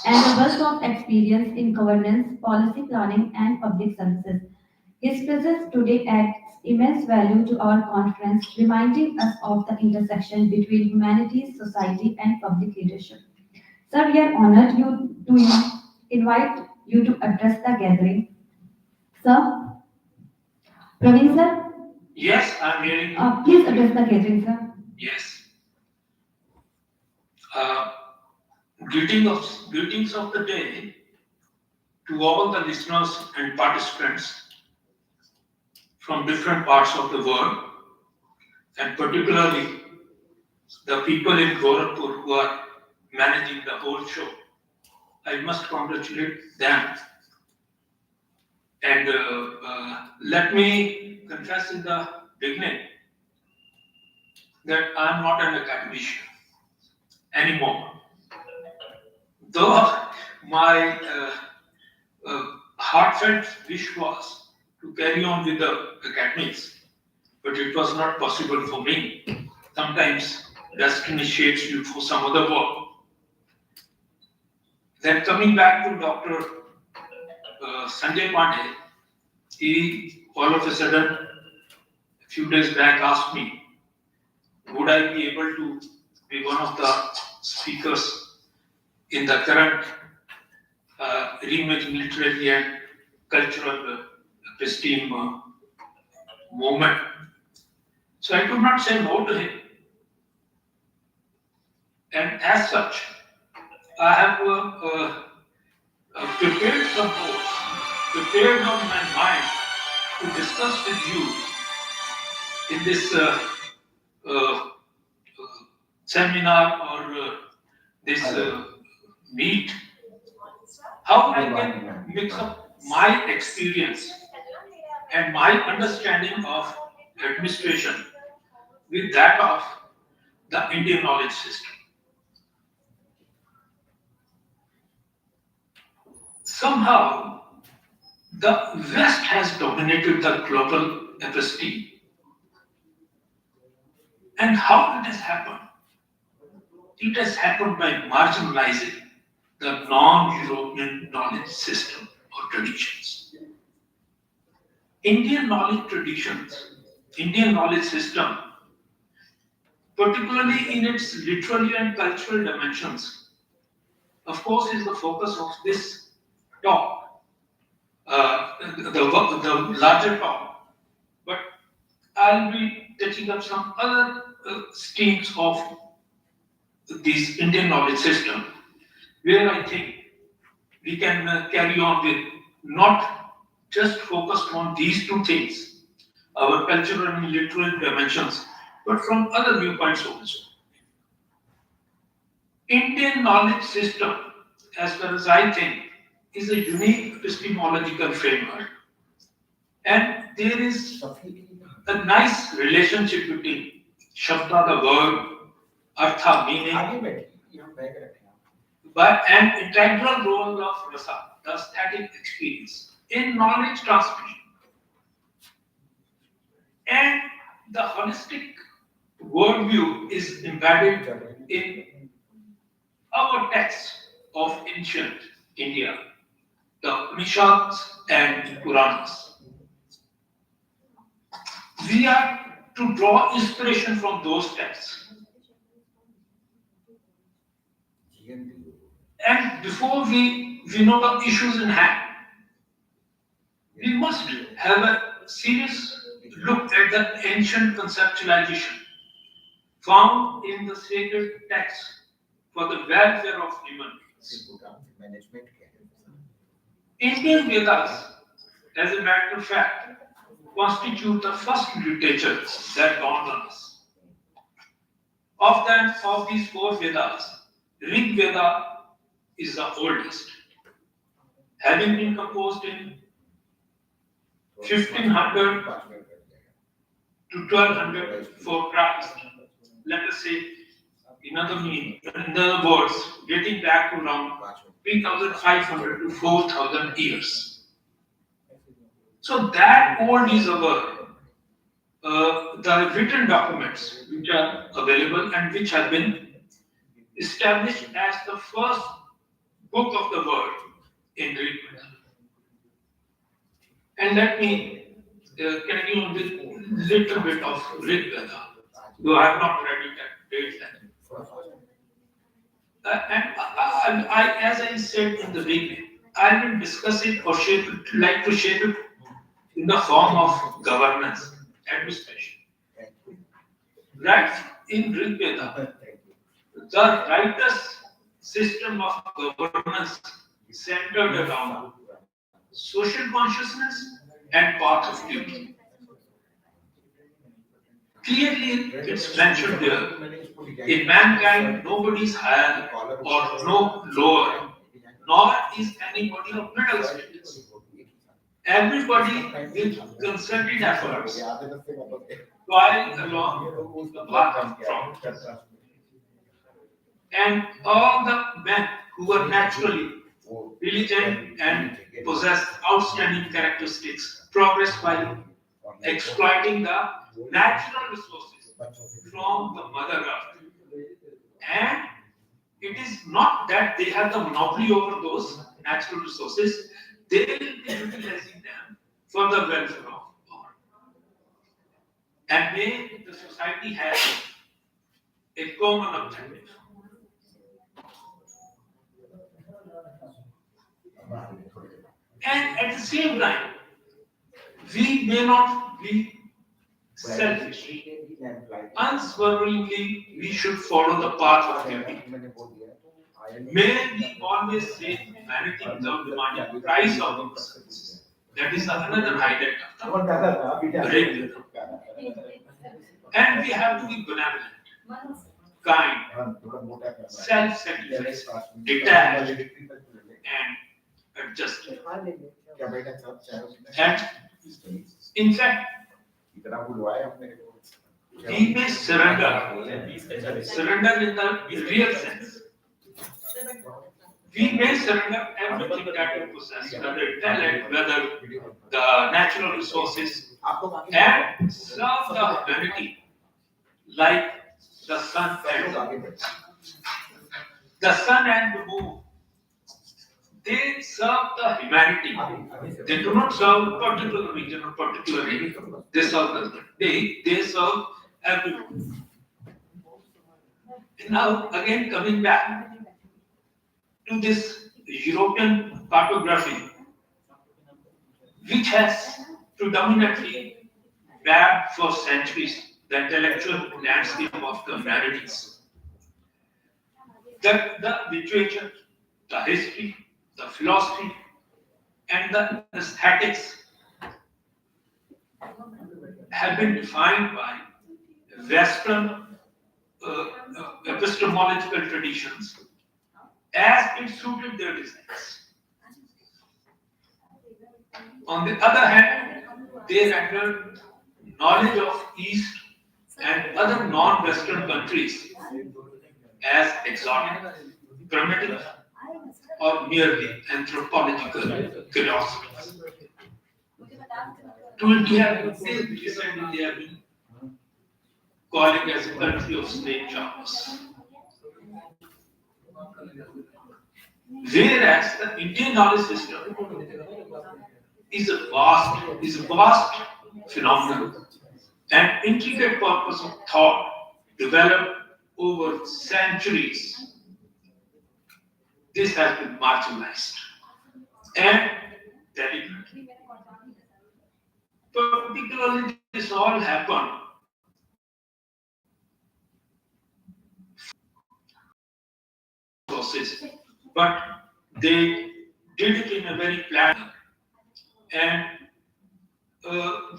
Speaker 3: and a wealth of experience in governance, policy planning, and public services. His presence today adds immense value to our conference, reminding us of the intersection between humanities, society, and public leadership. Sir, we are honored to invite you to address the gathering. Sir, Praveen sir,
Speaker 2: Yes, I'm hearing you.
Speaker 3: please address the gathering, sir.
Speaker 2: Yes. Uh, greetings of the day to all the listeners and participants from different parts of the world, and particularly the people in Gorakhpur who are managing the whole show. I must congratulate them. And let me confess in the beginning that I'm not an academician anymore. Though my heartfelt wish was to carry on with the academics, but it was not possible for me. Sometimes destiny shapes you for some other work. Then coming back to Dr. Sanjay Pandey, he all of a sudden, a few days back, asked me, would I be able to be one of the speakers in the current reimagining literary and cultural esteem movement. So I could not say no to him. And as such, I have prepared some notes, prepared on my mind to discuss with you in this uh, seminar or this meet, how I can mix up my experience and my understanding of administration with that of the Indian knowledge system. Somehow, the West has dominated the global episteme. And how it has happened? It has happened by marginalizing the non-European knowledge system or traditions. Indian knowledge traditions, Indian knowledge system, particularly in its literary and cultural dimensions, of course, is the focus of this talk, the larger talk. But I'll be touching up some other streams of this Indian knowledge system, where I think we can carry on with not just focused on these two things, our cultural and literary dimensions, but from other viewpoints also. Indian knowledge system, as far as I think, is a unique epistemological framework. And there is a nice relationship between Shabda, the word, Artha, meaning, but an integral role of Rasa, the aesthetic experience, in knowledge transmission. And the holistic worldview is embedded in our texts of ancient India, the Upanishads and Puranas. We are to draw inspiration from those texts. And before we know the issues in hand, we must have a serious look at the ancient conceptualization found in the sacred texts for the welfare of human beings. Indian Vedas, as a matter of fact, constitute the first literature that dawned on us. Of these four Vedas, Rig Veda is the oldest, having been composed in 1500 to 1200 for Christ. Let us say, in other words, dating back to around 3500 to 4000 years. So that old is our the written documents which are available and which have been established as the first book of the world in Rig Veda. And let me carry on with little bit of Rig Veda, though I have not read it at and I, as I said in the beginning, I will discuss it or shape it, like to shape it in the form of governance, administration. Right in Rig Veda, the writer's system of governance centered around social consciousness and path of duty. Clearly, it's mentioned there, in mankind, nobody is higher or no lower, nor is anybody of middle status. Everybody with concerted efforts toil along the path of progress. And all the men who are naturally diligent and possess outstanding characteristics progress by exploiting the natural resources from the Mother Earth And it is not that they have the monopoly over those natural resources, they will be utilizing them for the welfare of all. And may the society have a common objective. And at the same time, we may not be selfish. Unswervingly, we should follow the path of duty. May we always say humanity without demanding price of ourselves. That is another highlight of the great. And we have to be benevolent, kind, self-sacrifice, detached, and adjusted. And in fact, we may surrender in the real sense. We may surrender everything that we possess, whether talent, whether the natural resources, and serve the humanity like the sun and the moon. The sun and the moon, they serve the humanity. They do not serve a particular region or particular area. They serve they serve everyone. Now, again, coming back to this European cartography, which has predominantly mapped for centuries the intellectual landscape of the humanities. The literature, the history, the philosophy, and the aesthetics have been defined by Western epistemological traditions as it suited their desires. On the other hand, they rendered knowledge of East and other non-Western countries as exotic, primitive, or merely anthropological curiosities. To India, recently they have been calling as a country of snake charmers. Whereas the Indian knowledge system is a vast phenomenon, an intricate corpus of thought developed over centuries. This has been marginalized and deliberate. Particularly, this all happened process, but they did it in a very planned manner. And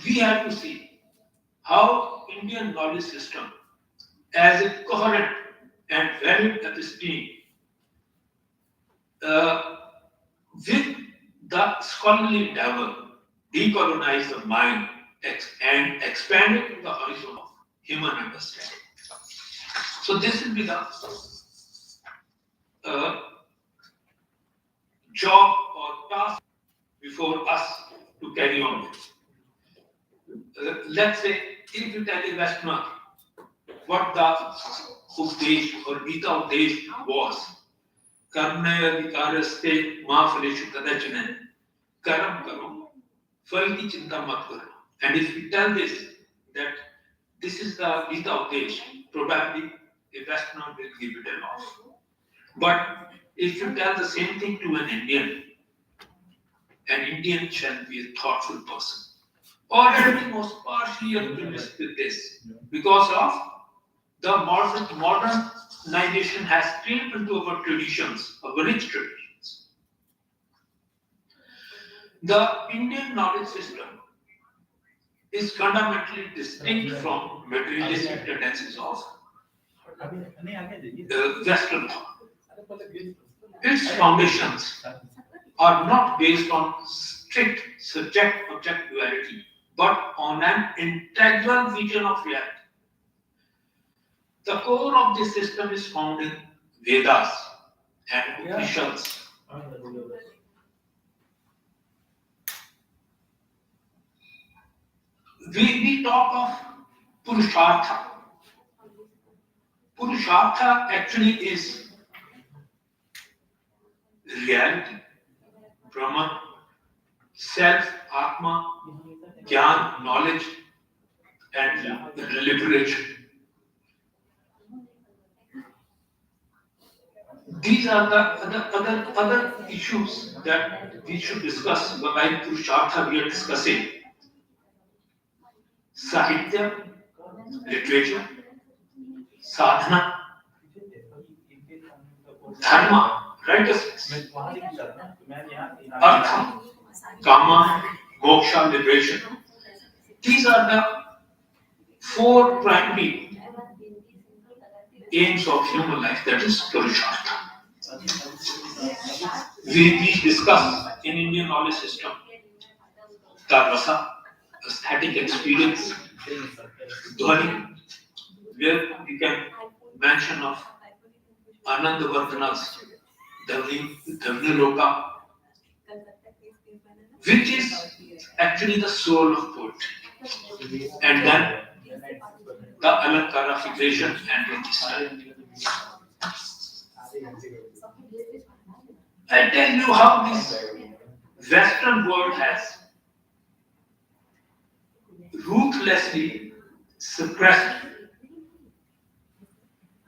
Speaker 2: we have to see how Indian knowledge system, as a coherent and valid episteme, with the scholarly endeavor, decolonize the mind and expand it to the horizon of human understanding. So this will be the job or task before us to carry on with. Let's say, if you tell a Westerner what the Updesh or Gita Updesh was, Karna Adhikaraste Ma Phaleshu Kadachana, Karam Karo, Phal ki Chinta Mat Karo. And if we tell this, that this is the Gita Updesh, probably a Westerner will give it a laugh. But if you tell the same thing to an Indian shall be a thoughtful person. Already most partially optimistic with this because of the modernization has crept into our traditions, our rich traditions. The Indian knowledge system is fundamentally distinct from materialistic tendencies of Western thought. Its foundations are not based on strict subject-object duality, but on an integral vision of reality. The core of this system is found in Vedas and Upanishads. We talk of Purushartha. Purushartha actually is reality, Brahman, self, Atma, Gyan, knowledge, and liberation. These are the other issues that we should discuss. While Purushartha we are discussing Sahitya, literature, sadhana, dharma, righteousness, artha, kama, moksha, liberation. These are the four primary aims of human life, that is Purushartha. We discuss in Indian knowledge system the rasa, aesthetic experience, dhwani, where we can mention of Ananda Vardhana's Dhavni Loka, which is actually the soul of poetry. And then the Alankara figuration and registry. I tell you how this Western world has ruthlessly suppressed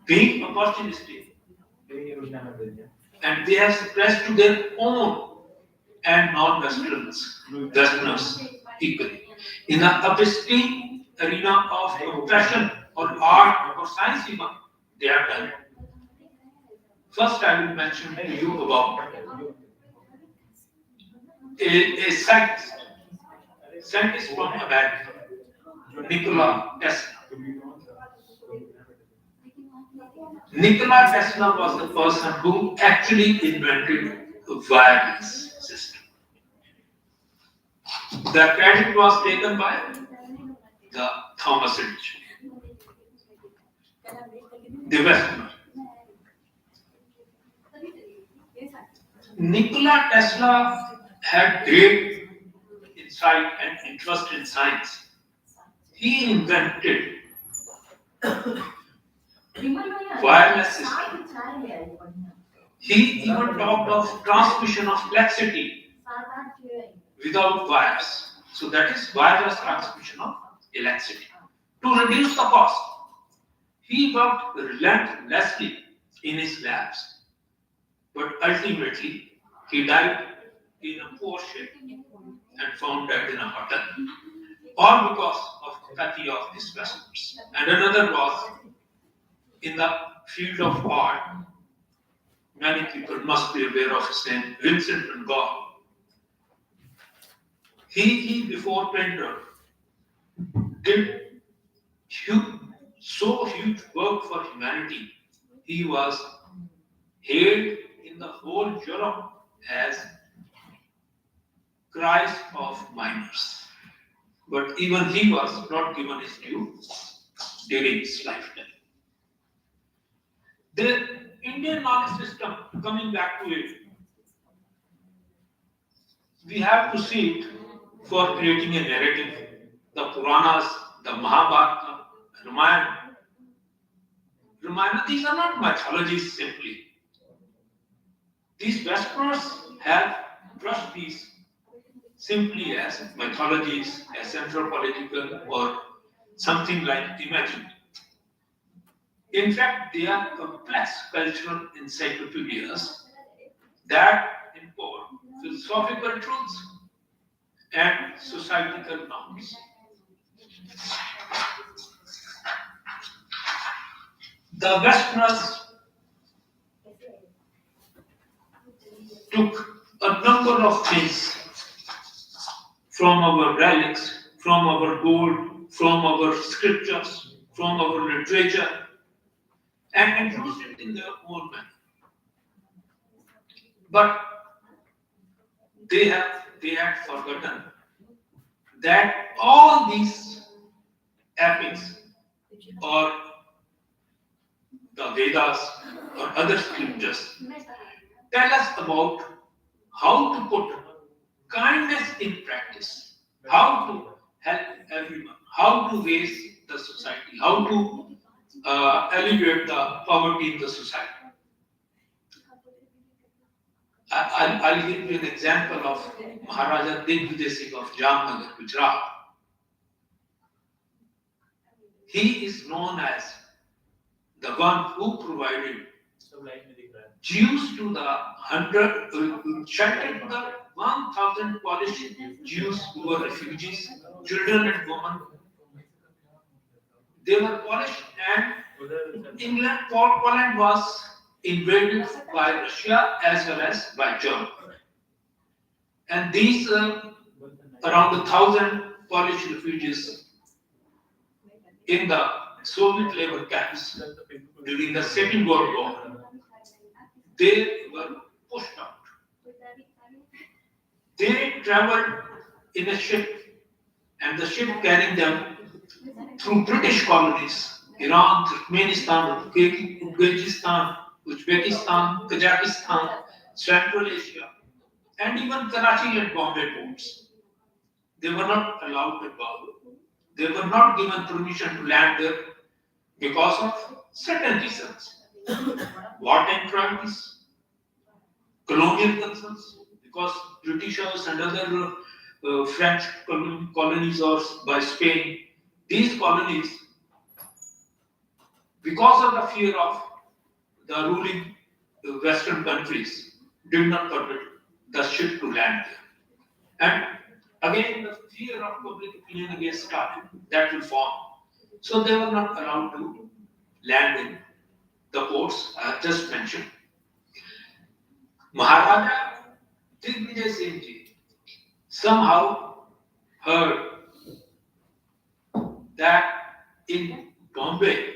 Speaker 2: being opportunistic, and they have suppressed to their own and Westerners equally. In the upstream arena of profession or art or science even, they have done it. First, I will mention to you about a scientist from America, Nikola Tesla. Nikola Tesla was the person who actually invented the wireless system. The credit was taken by the Thomas Edison, the Westerner. Nikola Tesla had great insight and interest in science. He invented wireless system. He even talked of transmission of electricity without wires. So that is wireless transmission of electricity. To reduce the cost, he worked relentlessly in his labs. But ultimately, he died in a poor shape and found dead in a hotel. All because of apathy of his customers. And another was in the field of art. Many people must be aware of his name, Vincent van Gogh. He before painter, did huge work for humanity. He was hailed in the whole Europe as Christ of miners. But even he was not given his due during his lifetime. The Indian knowledge system, coming back to it, we have to see it for creating a narrative. The Puranas, the Mahabharata, Ramayana, these are not mythologies simply. These Westerners have brushed these simply as mythologies, as anthropological or something like imagined. In fact, they are complex cultural encyclopedias that import philosophical truths and societal norms. The Westerners took a number of things from our relics, from our gold, from our scriptures, from our literature, and used it in their own manner. But they had forgotten that all these epics or the Vedas or other scriptures tell us about how to put kindness in practice, how to help everyone, how to raise the society, how to alleviate the poverty in the society. I'll give you an example of Maharaja Digvijay Singh of Jamnagar, Gujarat. He is known as the one who provided Jews to the shelter to the 1,000 Polish Jews who were refugees, children and women. They were Polish, and Poland was invaded by Russia as well as by Germany. And these around 1,000 Polish refugees in the Soviet labor camps during the Second World War, they were pushed out. They traveled in a ship, and the ship carried them through British colonies, Iran, Turkmenistan, Uzbekistan, Kazakhstan, Central Asia, and even Karachi and Bombay ports. They were not allowed to go. They were not given permission to land there because of certain reasons. Wartime priorities, colonial concerns, because Britishers and other French colonies or by Spain, these colonies, because of the fear of the ruling Western countries, did not permit the ship to land there. And again, the fear of public opinion against Stalin that will form. So they were not allowed to land in the ports I have just mentioned. Maharaja Digvijay Singh Ji somehow heard that in Bombay,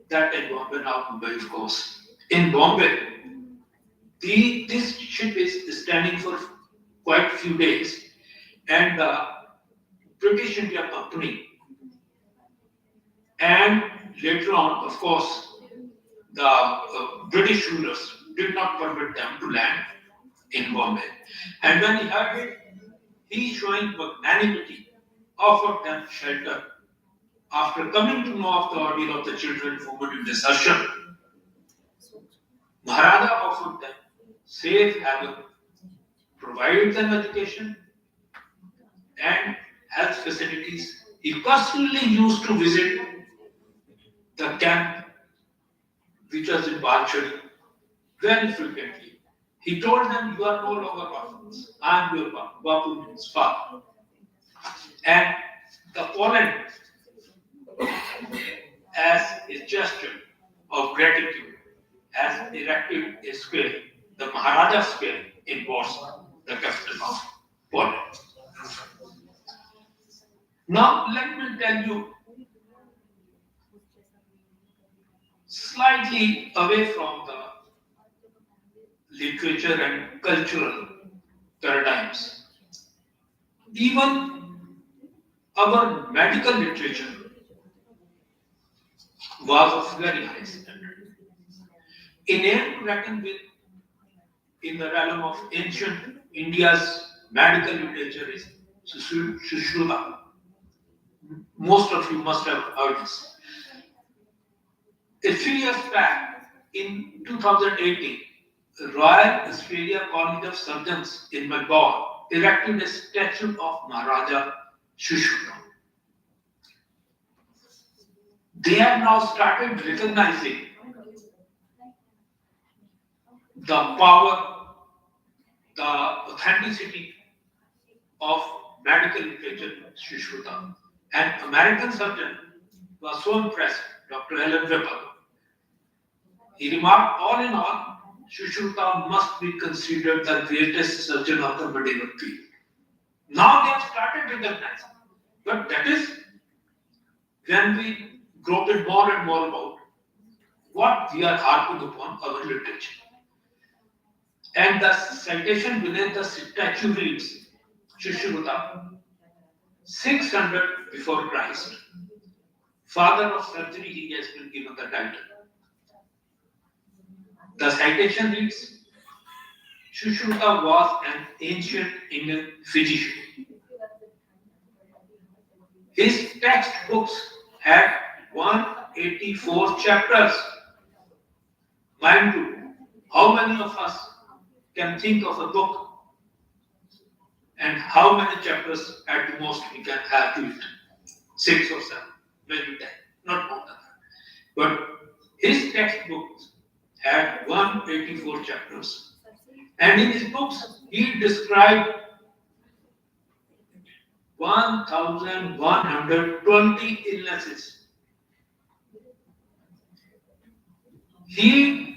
Speaker 2: that in Bombay, now Mumbai of course, in Bombay, this ship is standing for quite a few days, and the British India Company, and later on, of course, the British rulers did not permit them to land in Bombay. And when he heard it, he, showing magnanimity, offered them shelter. After coming to know of the ordeal of the children women in desertion, Maharaja offered them safe haven, provided them education and health facilities. He personally used to visit the camp which was in Balchari very frequently. He told them, "You are no longer orphans. I am your father." Bapu means father. And the Poland, as a gesture of gratitude, has erected a square, the Maharaja Square in Warsaw, the capital of Poland. Now, let me tell you slightly away from the literature and cultural paradigms. Even our medical literature was of very high standard. In aim to reckon with, in the realm of ancient India's medical literature is Sushruta. Most of you must have heard this. A few years back, in 2018, the Royal Australia College of Surgeons in Melbourne erected a statue of Maharaja Sushruta. They have now started recognizing the power, the authenticity of medical literature, Sushruta. An American surgeon was so impressed, Dr. Alan Whipple. He remarked, all in all, Sushruta must be considered the greatest surgeon of the medieval period. Now they have started recognizing, but that is when we grope it more and more about what we are harping upon our literature. And the citation beneath the statue reads, Sushruta, 600 before Christ, father of surgery, he has been given the title. The citation reads, Sushruta was an ancient Indian physician. His textbooks had 184 chapters. Mind you, how many of us can think of a book and how many chapters at the most we can add to it? 6 or 7, maybe 10, not more than that. But his textbooks had 184 chapters. And in his books, he described 1,120 illnesses. He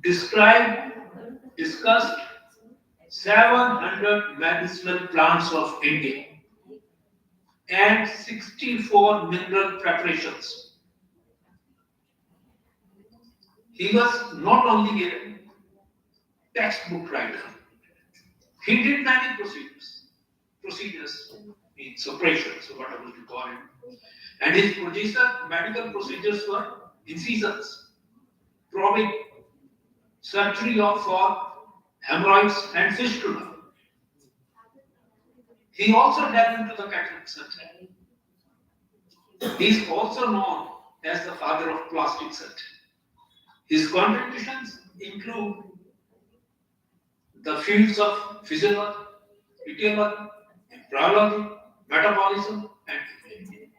Speaker 2: discussed 700 medicinal plants of India and 64 mineral preparations. He was not only a textbook writer, he did many procedures means operations, or whatever you call it. And his medical procedures were incisions, probing, surgery for hemorrhoids and fistula. He also delved into the cataract surgery. He is also known as the father of plastic surgery. His contributions include the fields of physiology, etiology, embryology, metabolism, and immunity.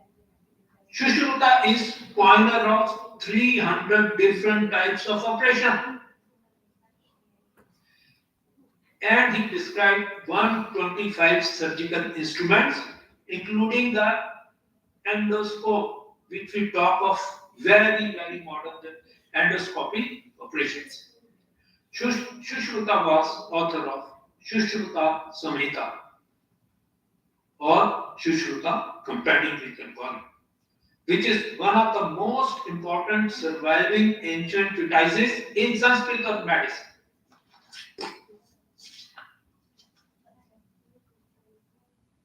Speaker 2: Shushruta is pioneer of 300 different types of operation. And he described 125 surgical instruments, including the endoscope, which we talk of very, very modern endoscopy operations. Shushruta was author of Shushruta Samhita or Shushruta Compendium, we can call it, which is one of the most important surviving ancient treatises in Sanskrit of medicine.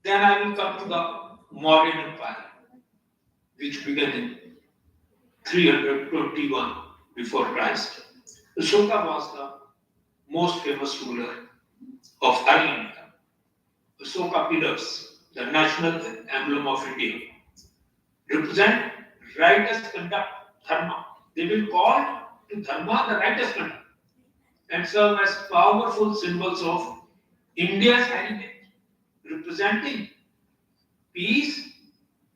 Speaker 2: Then I will come to the modern empire, which began in 321 before Christ. Ashoka was the most famous ruler of early India. Ashoka pillars, the national emblem of India, represent righteous conduct, dharma. They will call to dharma the righteous conduct and serve as powerful symbols of India's heritage, representing peace,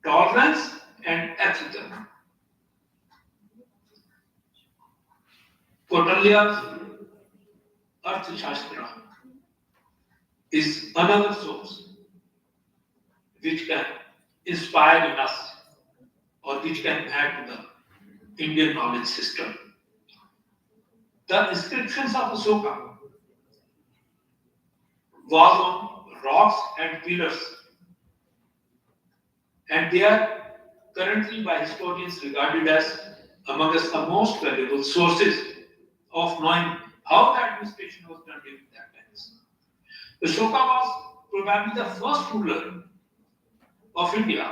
Speaker 2: tolerance, and ethical. Kautilya's Arthashastra is another source which can inspire in us or which can add to the Indian knowledge system. The inscriptions of Ashoka was on rocks and pillars, and they are currently by historians regarded as amongst the most valuable sources of knowing how the administration was done during that time. Ashoka was probably the first ruler of India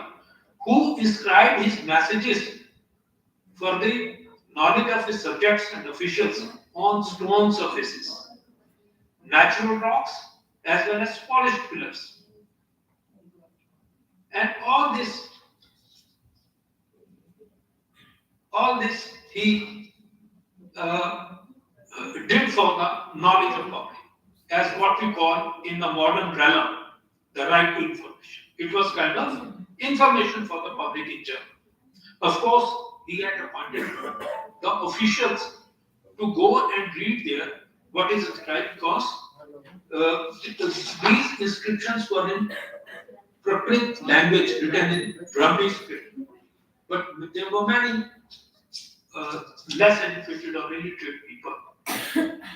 Speaker 2: who inscribed his messages for the knowledge of his subjects and officials on stone surfaces, natural rocks, as well as polished pillars. And all this he did for the knowledge of public, as what we call in the modern realm the right to information. It was kind of information for the public in general. Of course, he had appointed the officials to go and read there what is inscribed, because these inscriptions were in Prakrit language written in Brahmi script, but there were many less educated or illiterate people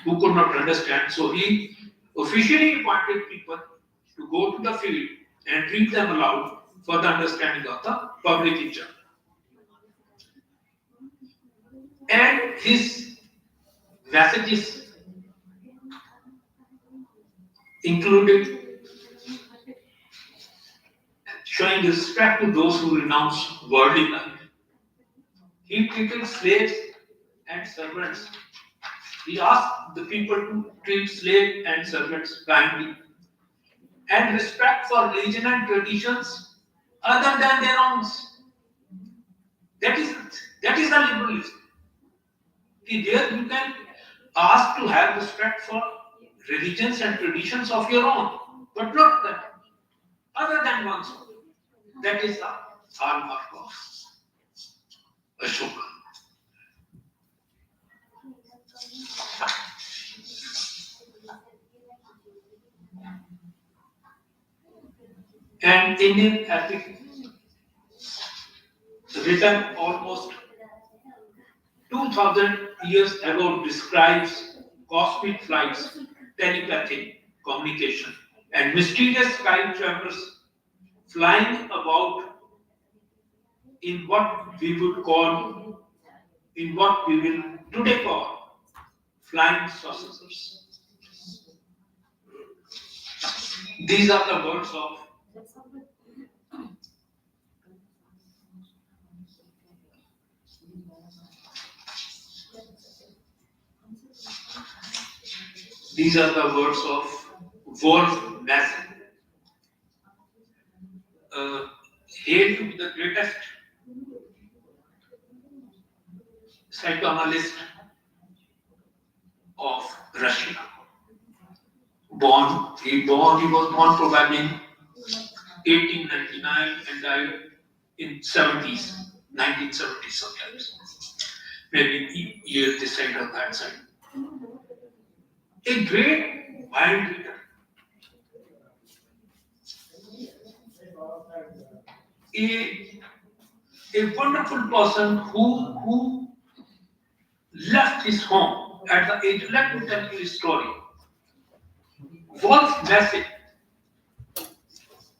Speaker 2: who could not understand. So he officially appointed people to go to the field and read them aloud for the understanding of the public in general. And his messages included showing respect to those who renounce worldly life. He treated slaves and servants. He asked the people to treat slaves and servants kindly and respect for religion and traditions other than their own. That is the liberalism. There you can ask to have respect for religions and traditions of your own, but not that other than one's own. That is the hallmark of Ashoka. And Indian epic, written almost 2000 years ago, describes cosmic flights, telepathic communication, and mysterious sky travelers flying about in what we would call, in what we will today call, flying saucers. These are the words of Wolf Mason, hailed to be the greatest psychoanalyst of Russia. He was born probably in 1899 and died in 1970s sometimes. Maybe year this side or that side. A great mind reader. A wonderful person who left his home at the age. Let me tell you a story. Wolf Mason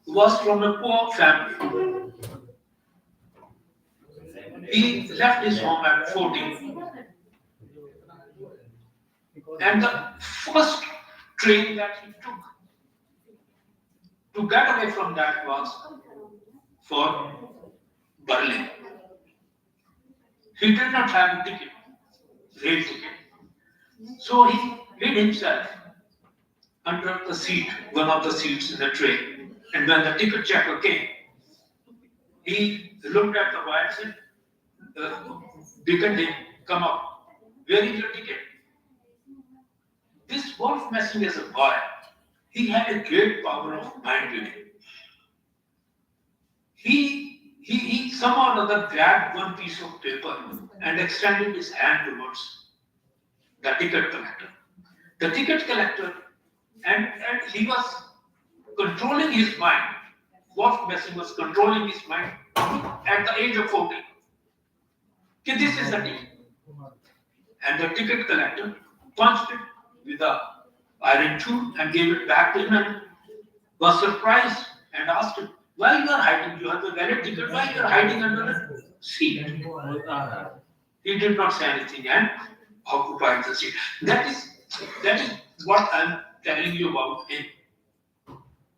Speaker 2: was from a poor family. He left his home at 14. And the first train that he took to get away from that was for Berlin. He did not have a ticket, rail ticket. So he hid himself under the seat, one of the seats in the train. And when the ticket checker came, he looked at the wire and said, beckoned him, come up. Where is your ticket? This Wolf Mason as a boy, he had a great power of mind reading. He somehow or other grabbed one piece of paper and extended his hand towards the ticket collector. The ticket collector, and he was controlling his mind. Wolf Mason was controlling his mind at the age of 14. Okay, this is the ticket. And the ticket collector punched it with a iron tool and gave it back to him and was surprised and asked him, why you are hiding? You have a valid ticket, why you are hiding under the seat? He did not say anything and occupied the seat. That is what I am telling you about him.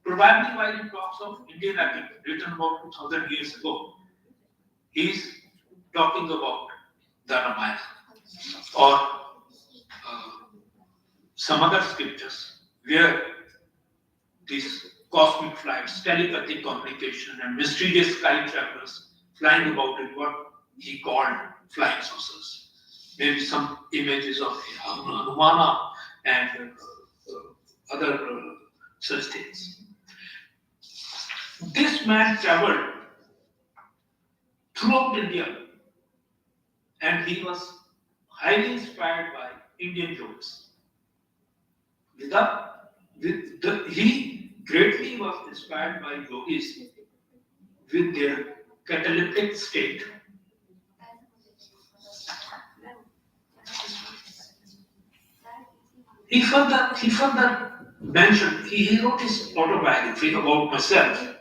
Speaker 2: Probably while he talks of Indian epic written about 2000 years ago, he is talking about the Ramayana or some other scriptures where these cosmic flights, telepathic communication, and mysterious sky travelers flying about in what he called flying saucers. Maybe some images of Hanumana and other such things. This man traveled throughout India and he was highly inspired by Indian jokes. He greatly was inspired by yogis with their cataleptic state. He further mentioned, he wrote his autobiography about myself,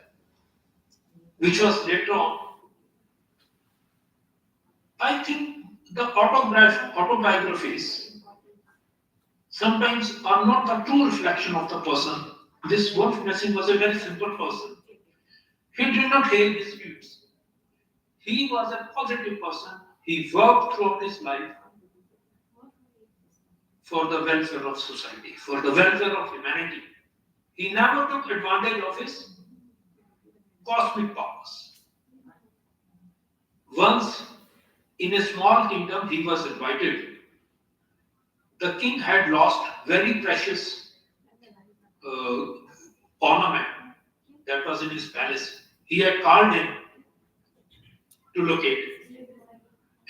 Speaker 2: which was later on. I think the autobiographies sometimes are not the true reflection of the person. This Wolf Mason was a very simple person. He did not hail disputes. He was a positive person. He worked throughout his life for the welfare of society, for the welfare of humanity. He never took advantage of his cosmic powers. Once in a small kingdom he was invited. The king had lost very precious ornament that was in his palace. He had called him to locate it,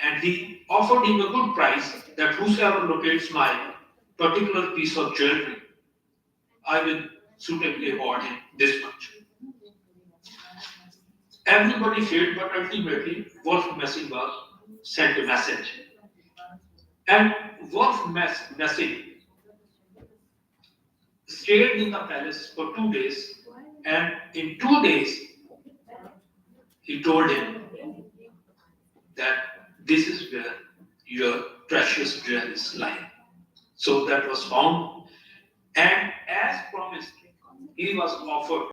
Speaker 2: and he offered him a good price that whosoever locates my particular piece of jewelry, I will suitably award him this much. Everybody failed, but ultimately Wolf Messing was sent a message. And Messing stayed in the palace for 2 days, and in 2 days he told him that this is where your precious jewel is lying. So that was found, and as promised, he was offered